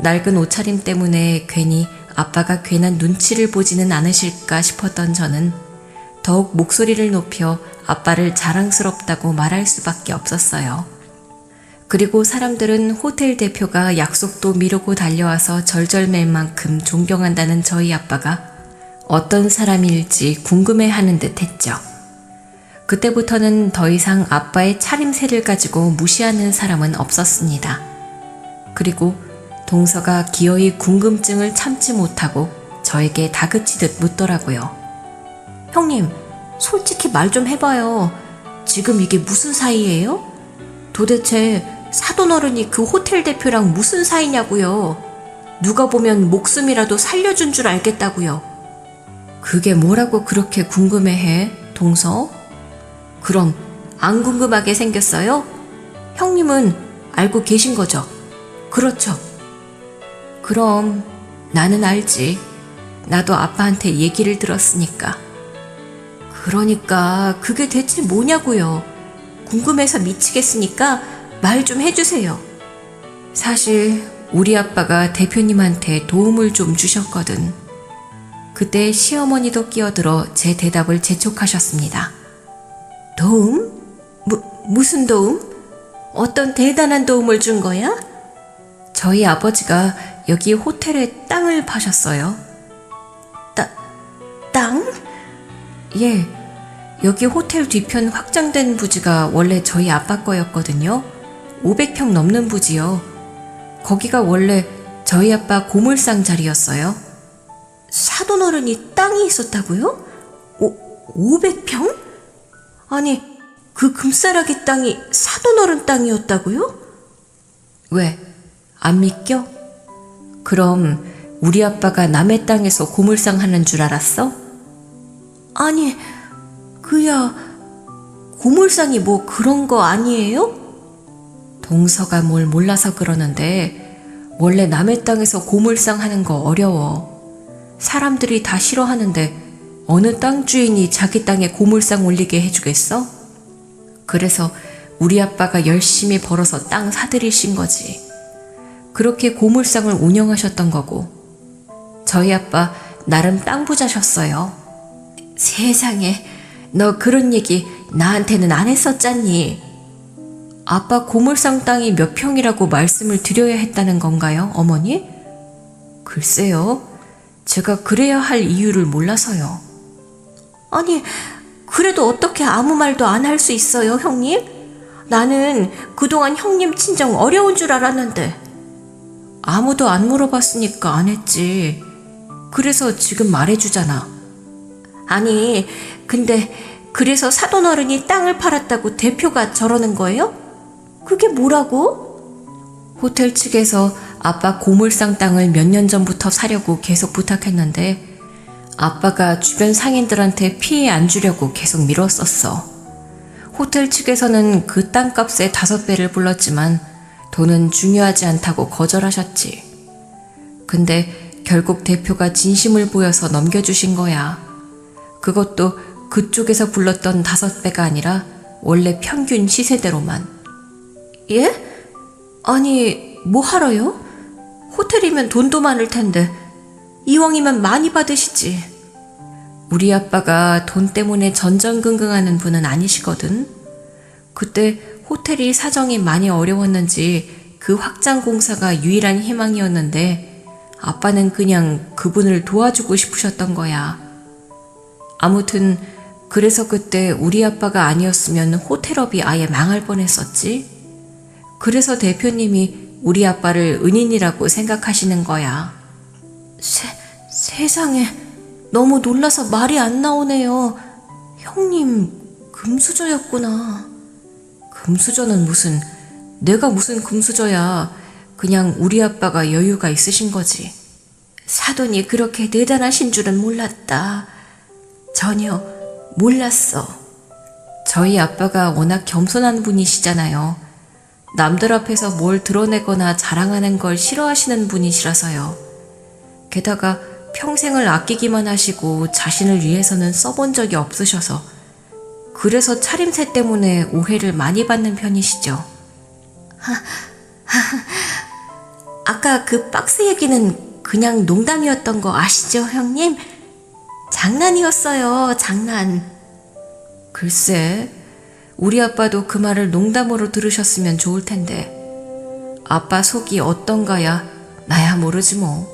[SPEAKER 1] 낡은 옷차림 때문에 괜히 아빠가 괜한 눈치를 보지는 않으실까 싶었던 저는 더욱 목소리를 높여 아빠를 자랑스럽다고 말할 수밖에 없었어요. 그리고 사람들은 호텔 대표가 약속도 미루고 달려와서 절절맬 만큼 존경한다는 저희 아빠가 어떤 사람일지 궁금해하는 듯 했죠. 그때부터는 더 이상 아빠의 차림새를 가지고 무시하는 사람은 없었습니다. 그리고 동서가 기어이 궁금증을 참지 못하고 저에게 다그치듯 묻더라고요. 형님, 솔직히 말 좀 해봐요. 지금 이게 무슨 사이예요? 도대체 사돈 어른이 그 호텔 대표랑 무슨 사이냐고요. 누가 보면 목숨이라도 살려준 줄 알겠다고요. 그게 뭐라고 그렇게 궁금해해, 동서? 그럼 안 궁금하게 생겼어요? 형님은 알고 계신 거죠? 그렇죠. 그럼 나는 알지. 나도 아빠한테 얘기를 들었으니까. 그러니까 그게 대체 뭐냐고요. 궁금해서 미치겠으니까 말 좀 해주세요. 사실 우리 아빠가 대표님한테 도움을 좀 주셨거든. 그때 시어머니도 끼어들어 제 대답을 재촉하셨습니다. 도움? 무슨 도움? 어떤 대단한 도움을 준 거야? 저희 아버지가 여기 호텔에 땅을 파셨어요. 땅? 예, 여기 호텔 뒤편 확장된 부지가 원래 저희 아빠 거였거든요. 500평 넘는 부지요. 거기가 원래 저희 아빠 고물상 자리였어요. 사돈 어른이 땅이 있었다고요? 500평? 아니, 그 금싸라기 땅이 사돈 어른 땅이었다고요? 왜? 안 믿겨? 그럼 우리 아빠가 남의 땅에서 고물상 하는 줄 알았어? 아니, 그야 고물상이 뭐 그런 거 아니에요? 동서가 뭘 몰라서 그러는데 원래 남의 땅에서 고물상 하는 거 어려워. 사람들이 다 싫어하는데 어느 땅 주인이 자기 땅에 고물상 올리게 해주겠어? 그래서 우리 아빠가 열심히 벌어서 땅 사들이신 거지. 그렇게 고물상을 운영하셨던 거고. 저희 아빠 나름 땅 부자셨어요. 세상에, 너 그런 얘기 나한테는 안 했었잖니. 아빠 고물상 땅이 몇 평이라고 말씀을 드려야 했다는 건가요, 어머니? 글쎄요. 제가 그래야 할 이유를 몰라서요. 아니, 그래도 어떻게 아무 말도 안 할 수 있어요, 형님? 나는 그동안 형님 친정 어려운 줄 알았는데. 아무도 안 물어봤으니까 안 했지. 그래서 지금 말해주잖아. 아니, 근데 그래서 사돈 어른이 땅을 팔았다고 대표가 저러는 거예요? 그게 뭐라고? 호텔 측에서 아빠 고물상 땅을 몇 년 전부터 사려고 계속 부탁했는데 아빠가 주변 상인들한테 피해 안 주려고 계속 미뤘었어. 호텔 측에서는 그 땅값의 5배를 불렀지만 돈은 중요하지 않다고 거절하셨지. 근데 결국 대표가 진심을 보여서 넘겨주신 거야. 그것도 그쪽에서 불렀던 5배가 아니라 원래 평균 시세대로만. 예? 아니, 뭐 하러요? 호텔이면 돈도 많을 텐데 이왕이면 많이 받으시지. 우리 아빠가 돈 때문에 전전긍긍하는 분은 아니시거든. 그때 호텔이 사정이 많이 어려웠는지 그 확장 공사가 유일한 희망이었는데 아빠는 그냥 그분을 도와주고 싶으셨던 거야. 아무튼 그래서 그때 우리 아빠가 아니었으면 호텔업이 아예 망할 뻔했었지. 그래서 대표님이 우리 아빠를 은인이라고 생각하시는 거야. 세상에, 너무 놀라서 말이 안 나오네요. 형님, 금수저였구나. 금수저는 무슨, 내가 무슨 금수저야. 그냥 우리 아빠가 여유가 있으신 거지. 사돈이 그렇게 대단하신 줄은 몰랐다. 전혀 몰랐어. 저희 아빠가 워낙 겸손한 분이시잖아요. 남들 앞에서 뭘 드러내거나 자랑하는 걸 싫어하시는 분이시라서요. 게다가 평생을 아끼기만 하시고 자신을 위해서는 써본 적이 없으셔서 그래서 차림새 때문에 오해를 많이 받는 편이시죠. 아까 그 박스 얘기는 그냥 농담이었던 거 아시죠, 형님? 장난이었어요, 장난. 글쎄, 우리 아빠도 그 말을 농담으로 들으셨으면 좋을 텐데
[SPEAKER 2] 아빠 속이 어떤가야 나야 모르지 뭐.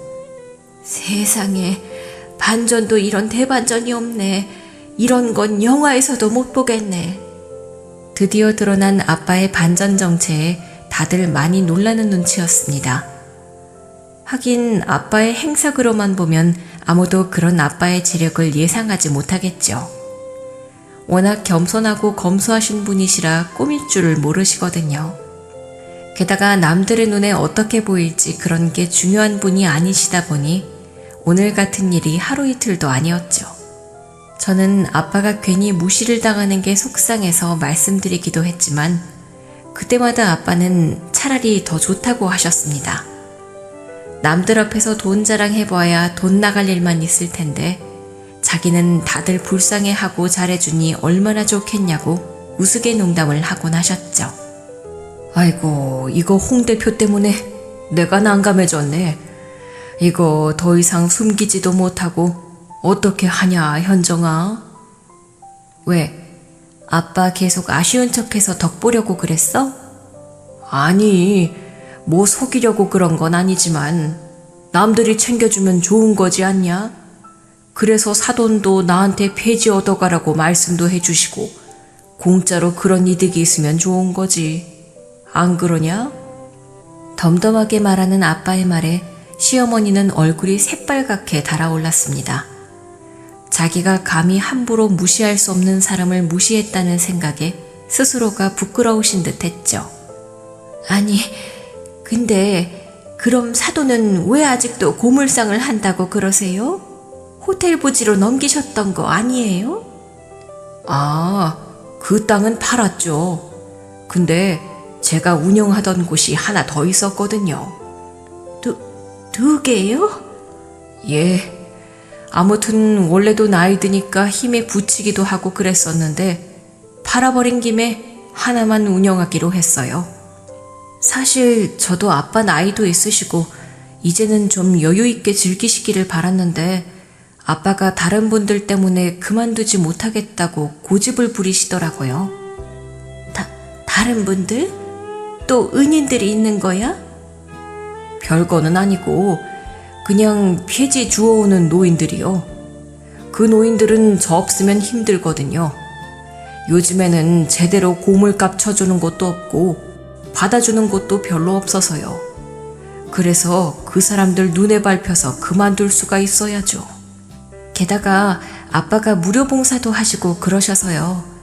[SPEAKER 1] 세상에, 반전도 이런 대반전이 없네. 이런 건 영화에서도 못 보겠네.
[SPEAKER 2] 드디어 드러난 아빠의 반전 정체에 다들 많이 놀라는 눈치였습니다. 하긴 아빠의 행색으로만 보면 아무도 그런 아빠의 지력을 예상하지 못하겠죠. 워낙 겸손하고 검소하신 분이시라 꾸밀 줄을 모르시거든요. 게다가 남들의 눈에 어떻게 보일지 그런 게 중요한 분이 아니시다 보니 오늘 같은 일이 하루 이틀도 아니었죠. 저는 아빠가 괜히 무시를 당하는 게 속상해서 말씀드리기도 했지만 그때마다 아빠는 차라리 더 좋다고 하셨습니다. 남들 앞에서 돈 자랑해봐야 돈 나갈 일만 있을 텐데 자기는 다들 불쌍해하고 잘해주니 얼마나 좋겠냐고 우스개 농담을 하곤 하셨죠. 아이고, 이거 홍 대표 때문에 내가 난감해졌네. 이거 더 이상 숨기지도 못하고 어떻게 하냐, 현정아?
[SPEAKER 1] 왜? 아빠 계속 아쉬운 척해서 덕보려고 그랬어?
[SPEAKER 2] 아니, 뭐 속이려고 그런 건 아니지만 남들이 챙겨주면 좋은 거지 않냐? 그래서 사돈도 나한테 폐지 얻어가라고 말씀도 해주시고 공짜로 그런 이득이 있으면 좋은 거지. 안 그러냐?
[SPEAKER 1] 덤덤하게 말하는 아빠의 말에 시어머니는 얼굴이 새빨갛게 달아올랐습니다. 자기가 감히 함부로 무시할 수 없는 사람을 무시했다는 생각에 스스로가 부끄러우신 듯 했죠. 아니, 근데 그럼 사돈은 왜 아직도 고물상을 한다고 그러세요? 호텔 부지로 넘기셨던 거 아니에요?
[SPEAKER 2] 아, 그 땅은 팔았죠. 근데 제가 운영하던 곳이 하나 더 있었거든요.
[SPEAKER 1] 두 개요?
[SPEAKER 2] 예. 아무튼 원래도 나이 드니까 힘에 부치기도 하고 그랬었는데 팔아버린 김에 하나만 운영하기로 했어요. 사실 저도 아빠 나이도 있으시고 이제는 좀 여유 있게 즐기시기를 바랐는데 아빠가 다른 분들 때문에 그만두지 못하겠다고 고집을 부리시더라고요.
[SPEAKER 1] 다른 분들? 또 은인들이 있는 거야?
[SPEAKER 2] 별거는 아니고 그냥 폐지 주워오는 노인들이요. 그 노인들은 저 없으면 힘들거든요. 요즘에는 제대로 고물값 쳐주는 곳도 없고 받아주는 곳도 별로 없어서요. 그래서 그 사람들 눈에 밟혀서 그만둘 수가 있어야죠. 게다가 아빠가 무료 봉사도 하시고 그러셔서요.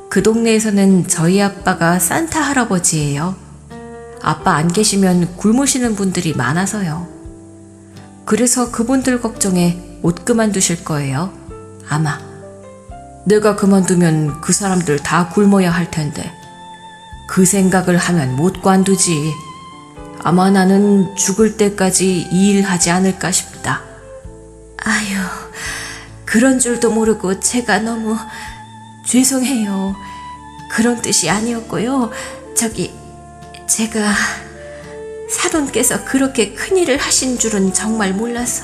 [SPEAKER 2] 그 동네에서는 저희 아빠가 산타 할아버지예요. 아빠 안 계시면 굶으시는 분들이 많아서요. 그래서 그분들 걱정에 못 그만두실 거예요. 아마. 내가 그만두면 그 사람들 다 굶어야 할 텐데 그 생각을 하면 못 관두지. 아마 나는 죽을 때까지 이 일 하지 않을까 싶다.
[SPEAKER 1] 아유, 그런 줄도 모르고 제가 너무 죄송해요. 그런 뜻이 아니었고요. 제가 사돈께서 그렇게 큰일을 하신 줄은 정말 몰라서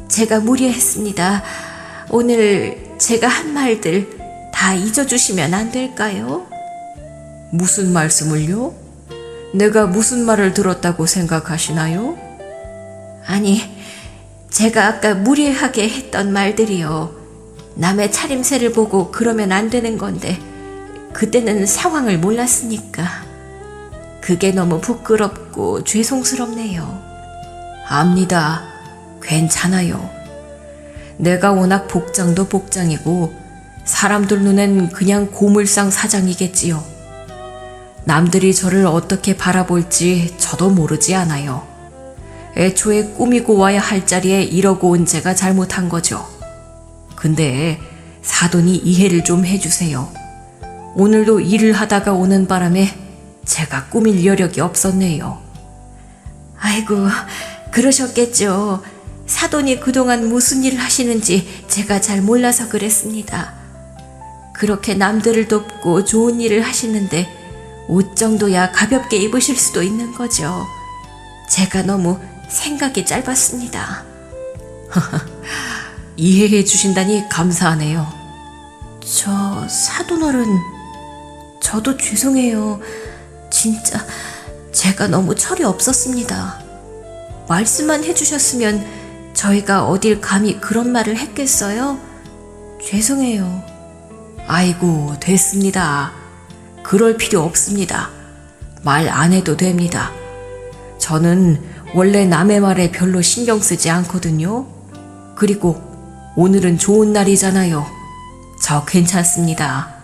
[SPEAKER 1] 제가 무리했습니다. 오늘 제가 한 말들 다 잊어주시면 안 될까요?
[SPEAKER 2] 무슨 말씀을요? 내가 무슨 말을 들었다고 생각하시나요?
[SPEAKER 1] 아니, 제가 아까 무례하게 했던 말들이요. 남의 차림새를 보고 그러면 안 되는 건데 그때는 상황을 몰랐으니까 그게 너무 부끄럽고 죄송스럽네요.
[SPEAKER 2] 압니다. 괜찮아요. 내가 워낙 복장도 복장이고 사람들 눈엔 그냥 고물상 사장이겠지요. 남들이 저를 어떻게 바라볼지 저도 모르지 않아요. 애초에 꾸미고 와야 할 자리에 이러고 온 제가 잘못한 거죠. 근데 사돈이 이해를 좀 해주세요. 오늘도 일을 하다가 오는 바람에 제가 꾸밀 여력이 없었네요.
[SPEAKER 1] 아이고, 그러셨겠죠. 사돈이 그동안 무슨 일을 하시는지 제가 잘 몰라서 그랬습니다. 그렇게 남들을 돕고 좋은 일을 하시는데 옷 정도야 가볍게 입으실 수도 있는 거죠. 제가 너무 생각이 짧았습니다.
[SPEAKER 2] 이해해 주신다니 감사하네요.
[SPEAKER 1] 사돈어른, 저도 죄송해요. 진짜
[SPEAKER 2] 제가 너무 철이 없었습니다. 말씀만 해주셨으면 저희가 어딜 감히 그런 말을 했겠어요? 죄송해요.
[SPEAKER 1] 아이고, 됐습니다. 그럴 필요 없습니다. 말 안 해도 됩니다. 저는 원래 남의 말에 별로 신경 쓰지 않거든요. 그리고 오늘은 좋은 날이잖아요. 저 괜찮습니다.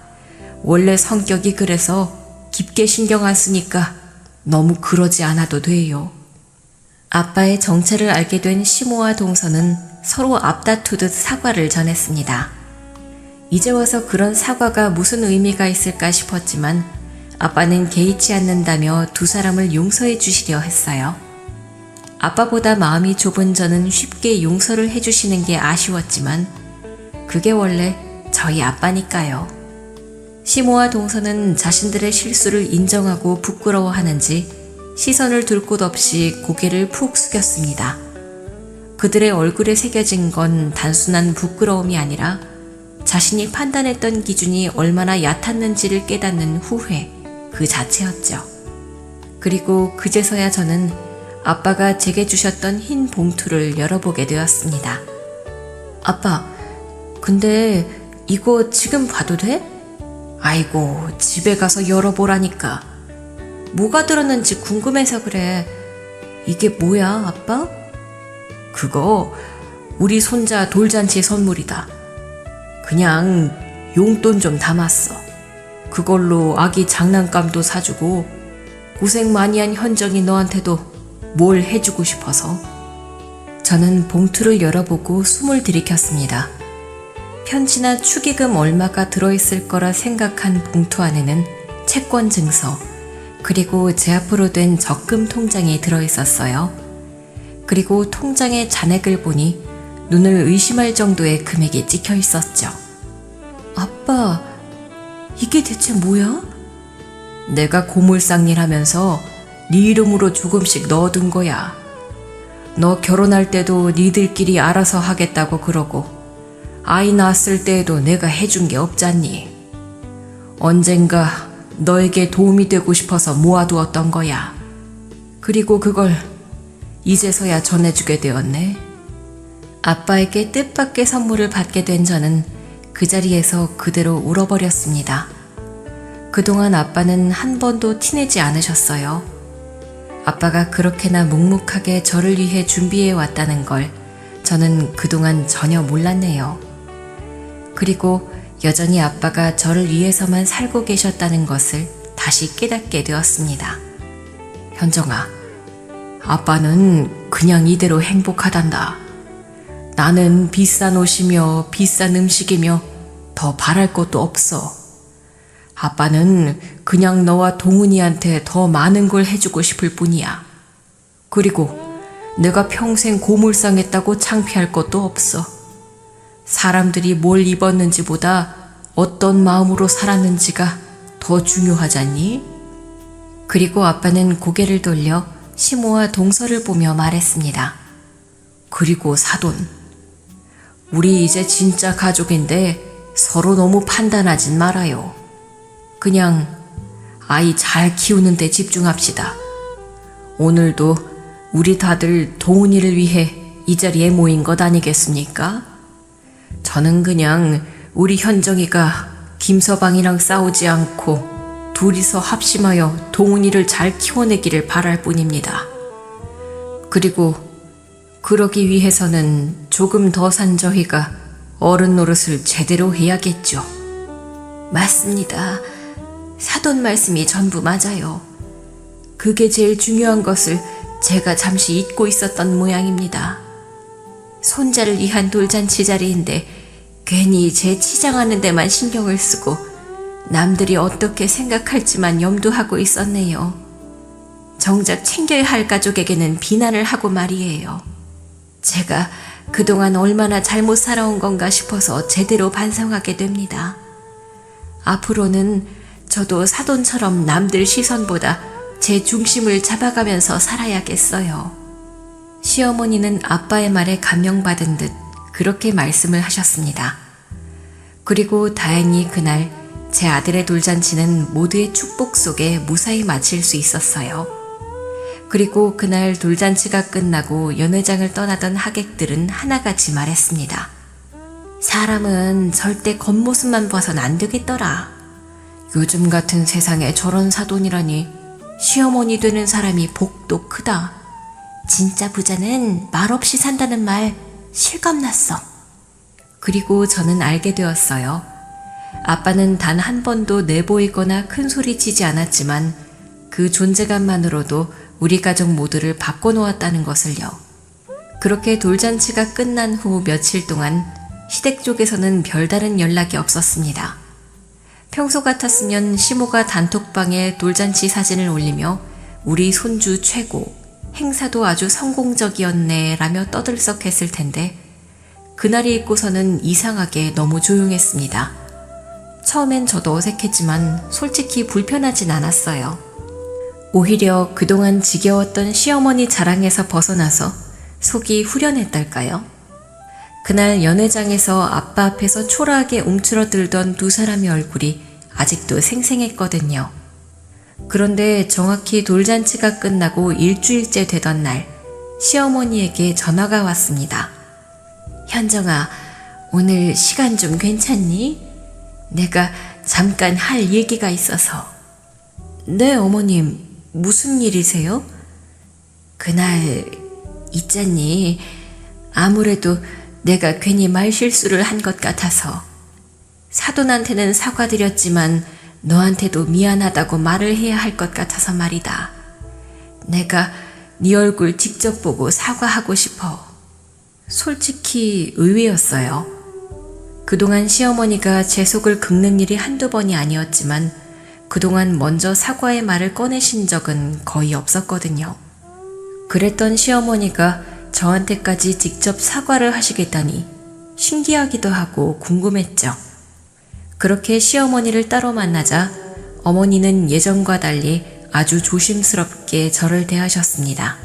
[SPEAKER 1] 원래 성격이 그래서 깊게 신경 안 쓰니까 너무 그러지 않아도 돼요. 아빠의 정체를 알게 된 시모와 동서는 서로 앞다투듯 사과를 전했습니다. 이제 와서 그런 사과가 무슨 의미가 있을까 싶었지만 아빠는 개의치 않는다며 두 사람을 용서해 주시려 했어요. 아빠보다 마음이 좁은 저는 쉽게 용서를 해주시는 게 아쉬웠지만 그게 원래 저희 아빠니까요. 시모와 동서는 자신들의 실수를 인정하고 부끄러워하는지 시선을 둘 곳 없이 고개를 푹 숙였습니다. 그들의 얼굴에 새겨진 건 단순한 부끄러움이 아니라 자신이 판단했던 기준이 얼마나 얕았는지를 깨닫는 후회 그 자체였죠. 그리고 그제서야 저는 아빠가 제게 주셨던 흰 봉투를 열어보게 되었습니다.
[SPEAKER 2] 아빠, 근데 이거 지금 봐도 돼?
[SPEAKER 1] 아이고, 집에 가서 열어보라니까.
[SPEAKER 2] 뭐가 들었는지 궁금해서 그래. 이게 뭐야, 아빠?
[SPEAKER 1] 그거 우리 손자 돌잔치 선물이다. 그냥 용돈 좀 담았어. 그걸로 아기 장난감도 사주고 고생 많이 한 현정이 너한테도 뭘 해주고 싶어서. 저는 봉투를 열어보고 숨을 들이켰습니다. 편지나 축의금 얼마가 들어있을 거라 생각한 봉투 안에는 채권 증서, 그리고 제 앞으로 된 적금 통장이 들어있었어요. 그리고 통장의 잔액을 보니 눈을 의심할 정도의 금액이 찍혀 있었죠.
[SPEAKER 2] 아빠, 이게 대체 뭐야?
[SPEAKER 1] 내가 고물상일 하면서 네 이름으로 조금씩 넣어둔 거야. 너 결혼할 때도 니들끼리 알아서 하겠다고 그러고 아이 낳았을 때에도 내가 해준 게 없잖니. 언젠가 너에게 도움이 되고 싶어서 모아두었던 거야. 그리고 그걸 이제서야 전해주게 되었네. 아빠에게 뜻밖의 선물을 받게 된 저는 그 자리에서 그대로 울어버렸습니다. 그동안 아빠는 한 번도 티내지 않으셨어요. 아빠가 그렇게나 묵묵하게 저를 위해 준비해 왔다는 걸 저는 그동안 전혀 몰랐네요. 그리고 여전히 아빠가 저를 위해서만 살고 계셨다는 것을 다시 깨닫게 되었습니다. 현정아, 아빠는 그냥 이대로 행복하단다. 나는 비싼 옷이며 비싼 음식이며 더 바랄 것도 없어. 아빠는 그냥 너와 동훈이한테 더 많은 걸 해주고 싶을 뿐이야. 그리고 내가 평생 고물상했다고 창피할 것도 없어. 사람들이 뭘 입었는지보다 어떤 마음으로 살았는지가 더 중요하잖니? 그리고 아빠는 고개를 돌려 시모와 동서를 보며 말했습니다. 그리고 사돈, 우리 이제 진짜 가족인데 서로 너무 판단하진 말아요. 그냥 아이 잘 키우는 데 집중합시다. 오늘도 우리 다들 동훈이를 위해 이 자리에 모인 것 아니겠습니까? 저는 그냥 우리 현정이가 김서방이랑 싸우지 않고 둘이서 합심하여 동훈이를 잘 키워내기를 바랄 뿐입니다. 그리고 그러기 위해서는 조금 더 산 저희가 어른 노릇을 제대로 해야겠죠.
[SPEAKER 2] 맞습니다. 사돈 말씀이 전부 맞아요. 그게 제일 중요한 것을 제가 잠시 잊고 있었던 모양입니다. 손자를 위한 돌잔치 자리인데 괜히 제 치장하는 데만 신경을 쓰고 남들이 어떻게 생각할지만 염두하고 있었네요. 정작 챙겨야 할 가족에게는 비난을 하고 말이에요. 제가 그동안 얼마나 잘못 살아온 건가 싶어서 제대로 반성하게 됩니다. 앞으로는 저도 사돈처럼 남들 시선보다 제 중심을 잡아가면서 살아야겠어요. 시어머니는 아빠의 말에 감명받은 듯 그렇게 말씀을 하셨습니다. 그리고 다행히 그날 제 아들의 돌잔치는 모두의 축복 속에 무사히 마칠 수 있었어요.
[SPEAKER 1] 그리고 그날 돌잔치가 끝나고 연회장을 떠나던 하객들은 하나같이 말했습니다. 사람은 절대 겉모습만 봐선 안 되겠더라. 요즘 같은 세상에 저런 사돈이라니 시어머니 되는 사람이 복도 크다. 진짜 부자는 말없이 산다는 말 실감났어. 그리고 저는 알게 되었어요. 아빠는 단 한 번도 내보이거나 큰 소리 치지 않았지만 그 존재감만으로도 우리 가족 모두를 바꿔놓았다는 것을요. 그렇게 돌잔치가 끝난 후 며칠 동안 시댁 쪽에서는 별다른 연락이 없었습니다. 평소 같았으면 시모가 단톡방에 돌잔치 사진을 올리며 우리 손주 최고, 행사도 아주 성공적이었네 라며 떠들썩했을 텐데 그날이 있고서는 이상하게 너무 조용했습니다. 처음엔 저도 어색했지만 솔직히 불편하진 않았어요. 오히려 그동안 지겨웠던 시어머니 자랑에서 벗어나서 속이 후련했달까요? 그날 연회장에서 아빠 앞에서 초라하게 움츠러들던 두 사람의 얼굴이 아직도 생생했거든요. 그런데 정확히 돌잔치가 끝나고 일주일째 되던 날 시어머니에게 전화가 왔습니다. 현정아, 오늘 시간 좀 괜찮니? 내가 잠깐 할 얘기가 있어서. 네, 어머님. 무슨 일이세요? 그날 있잖니. 아무래도 내가 괜히 말실수를 한 것 같아서 사돈한테는 사과드렸지만 너한테도 미안하다고 말을 해야 할 것 같아서 말이다. 내가 네 얼굴 직접 보고 사과하고 싶어. 솔직히 의외였어요. 그동안 시어머니가 제 속을 긁는 일이 한두 번이 아니었지만 그동안 먼저 사과의 말을 꺼내신 적은 거의 없었거든요. 그랬던 시어머니가 저한테까지 직접 사과를 하시겠다니 신기하기도 하고 궁금했죠. 그렇게 시어머니를 따로 만나자 어머니는 예전과 달리 아주 조심스럽게 저를 대하셨습니다.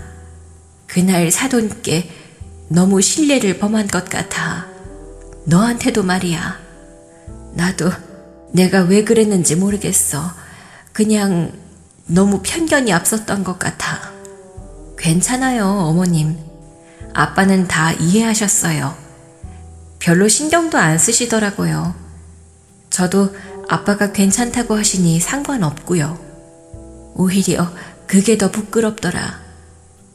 [SPEAKER 1] 그날 사돈께 너무 신뢰를 범한 것 같아. 너한테도 말이야. 나도 내가 왜 그랬는지 모르겠어. 그냥 너무 편견이 앞섰던 것 같아. 괜찮아요, 어머님. 아빠는 다 이해하셨어요. 별로 신경도 안 쓰시더라고요. 저도 아빠가 괜찮다고 하시니 상관없고요. 오히려 그게 더 부끄럽더라.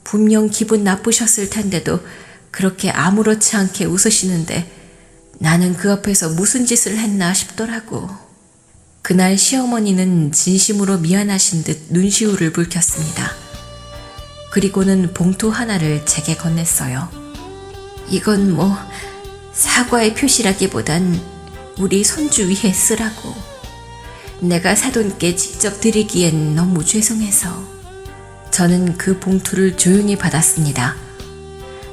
[SPEAKER 1] 분명 기분 나쁘셨을 텐데도 그렇게 아무렇지 않게 웃으시는데 나는 그 앞에서 무슨 짓을 했나 싶더라고. 그날 시어머니는 진심으로 미안하신 듯 눈시울을 붉혔습니다. 그리고는 봉투 하나를 제게 건넸어요. 이건 뭐 사과의 표시라기보단 우리 손주 위해 쓰라고. 내가 사돈께 직접 드리기엔 너무 죄송해서. 저는 그 봉투를 조용히 받았습니다.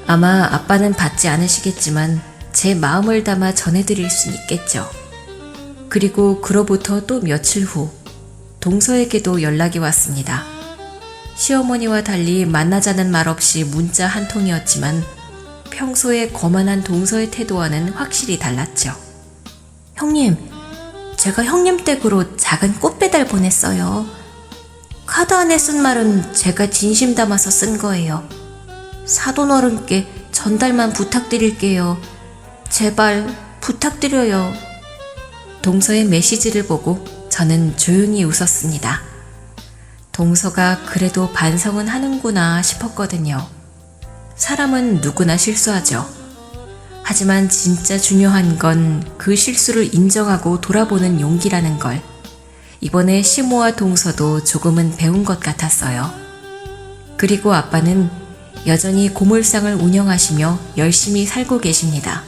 [SPEAKER 1] 아마 아빠는 받지 않으시겠지만 제 마음을 담아 전해드릴 수 있겠죠. 그리고 그로부터 또 며칠 후 동서에게도 연락이 왔습니다. 시어머니와 달리 만나자는 말 없이 문자 한 통이었지만 평소에 거만한 동서의 태도와는 확실히 달랐죠. 형님, 제가 형님 댁으로 작은 꽃배달 보냈어요. 카드 안에 쓴 말은 제가 진심 담아서 쓴 거예요. 사돈 어른께 전달만 부탁드릴게요. 제발 부탁드려요. 동서의 메시지를 보고 저는 조용히 웃었습니다. 동서가 그래도 반성은 하는구나 싶었거든요. 사람은 누구나 실수하죠. 하지만 진짜 중요한 건 그 실수를 인정하고 돌아보는 용기라는 걸 이번에 시모와 동서도 조금은 배운 것 같았어요. 그리고 아빠는 여전히 고물상을 운영하시며 열심히 살고 계십니다.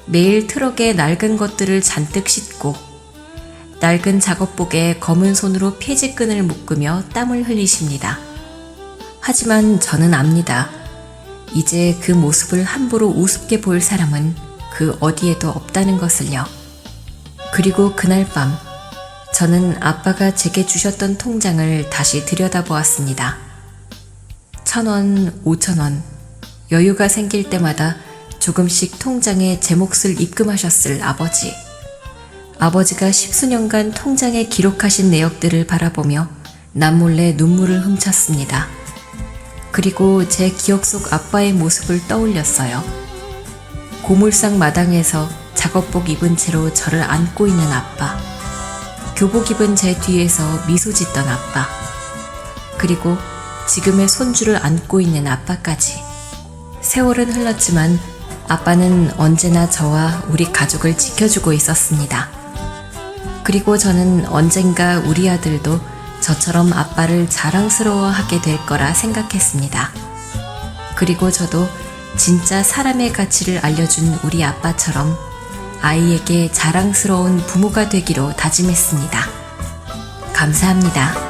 [SPEAKER 1] 매일 트럭에 낡은 것들을 잔뜩 싣고 낡은 작업복에 검은 손으로 폐지끈을 묶으며 땀을 흘리십니다. 하지만 저는 압니다. 이제 그 모습을 함부로 우습게 볼 사람은 그 어디에도 없다는 것을요. 그리고 그날 밤 저는 아빠가 제게 주셨던 통장을 다시 들여다보았습니다. 1,000원, 5,000원, 여유가 생길 때마다 조금씩 통장에 제 몫을 입금하셨을 아버지. 아버지가 10수년간 통장에 기록하신 내역들을 바라보며 남몰래 눈물을 훔쳤습니다. 그리고 제 기억 속 아빠의 모습을 떠올렸어요. 고물상 마당에서 작업복 입은 채로 저를 안고 있는 아빠. 교복 입은 제 뒤에서 미소 짓던 아빠. 그리고 지금의 손주를 안고 있는 아빠까지. 세월은 흘렀지만 아빠는 언제나 저와 우리 가족을 지켜주고 있었습니다. 그리고 저는 언젠가 우리 아들도 저처럼 아빠를 자랑스러워하게 될 거라 생각했습니다. 그리고 저도 진짜 사람의 가치를 알려준 우리 아빠처럼 아이에게 자랑스러운 부모가 되기로 다짐했습니다. 감사합니다.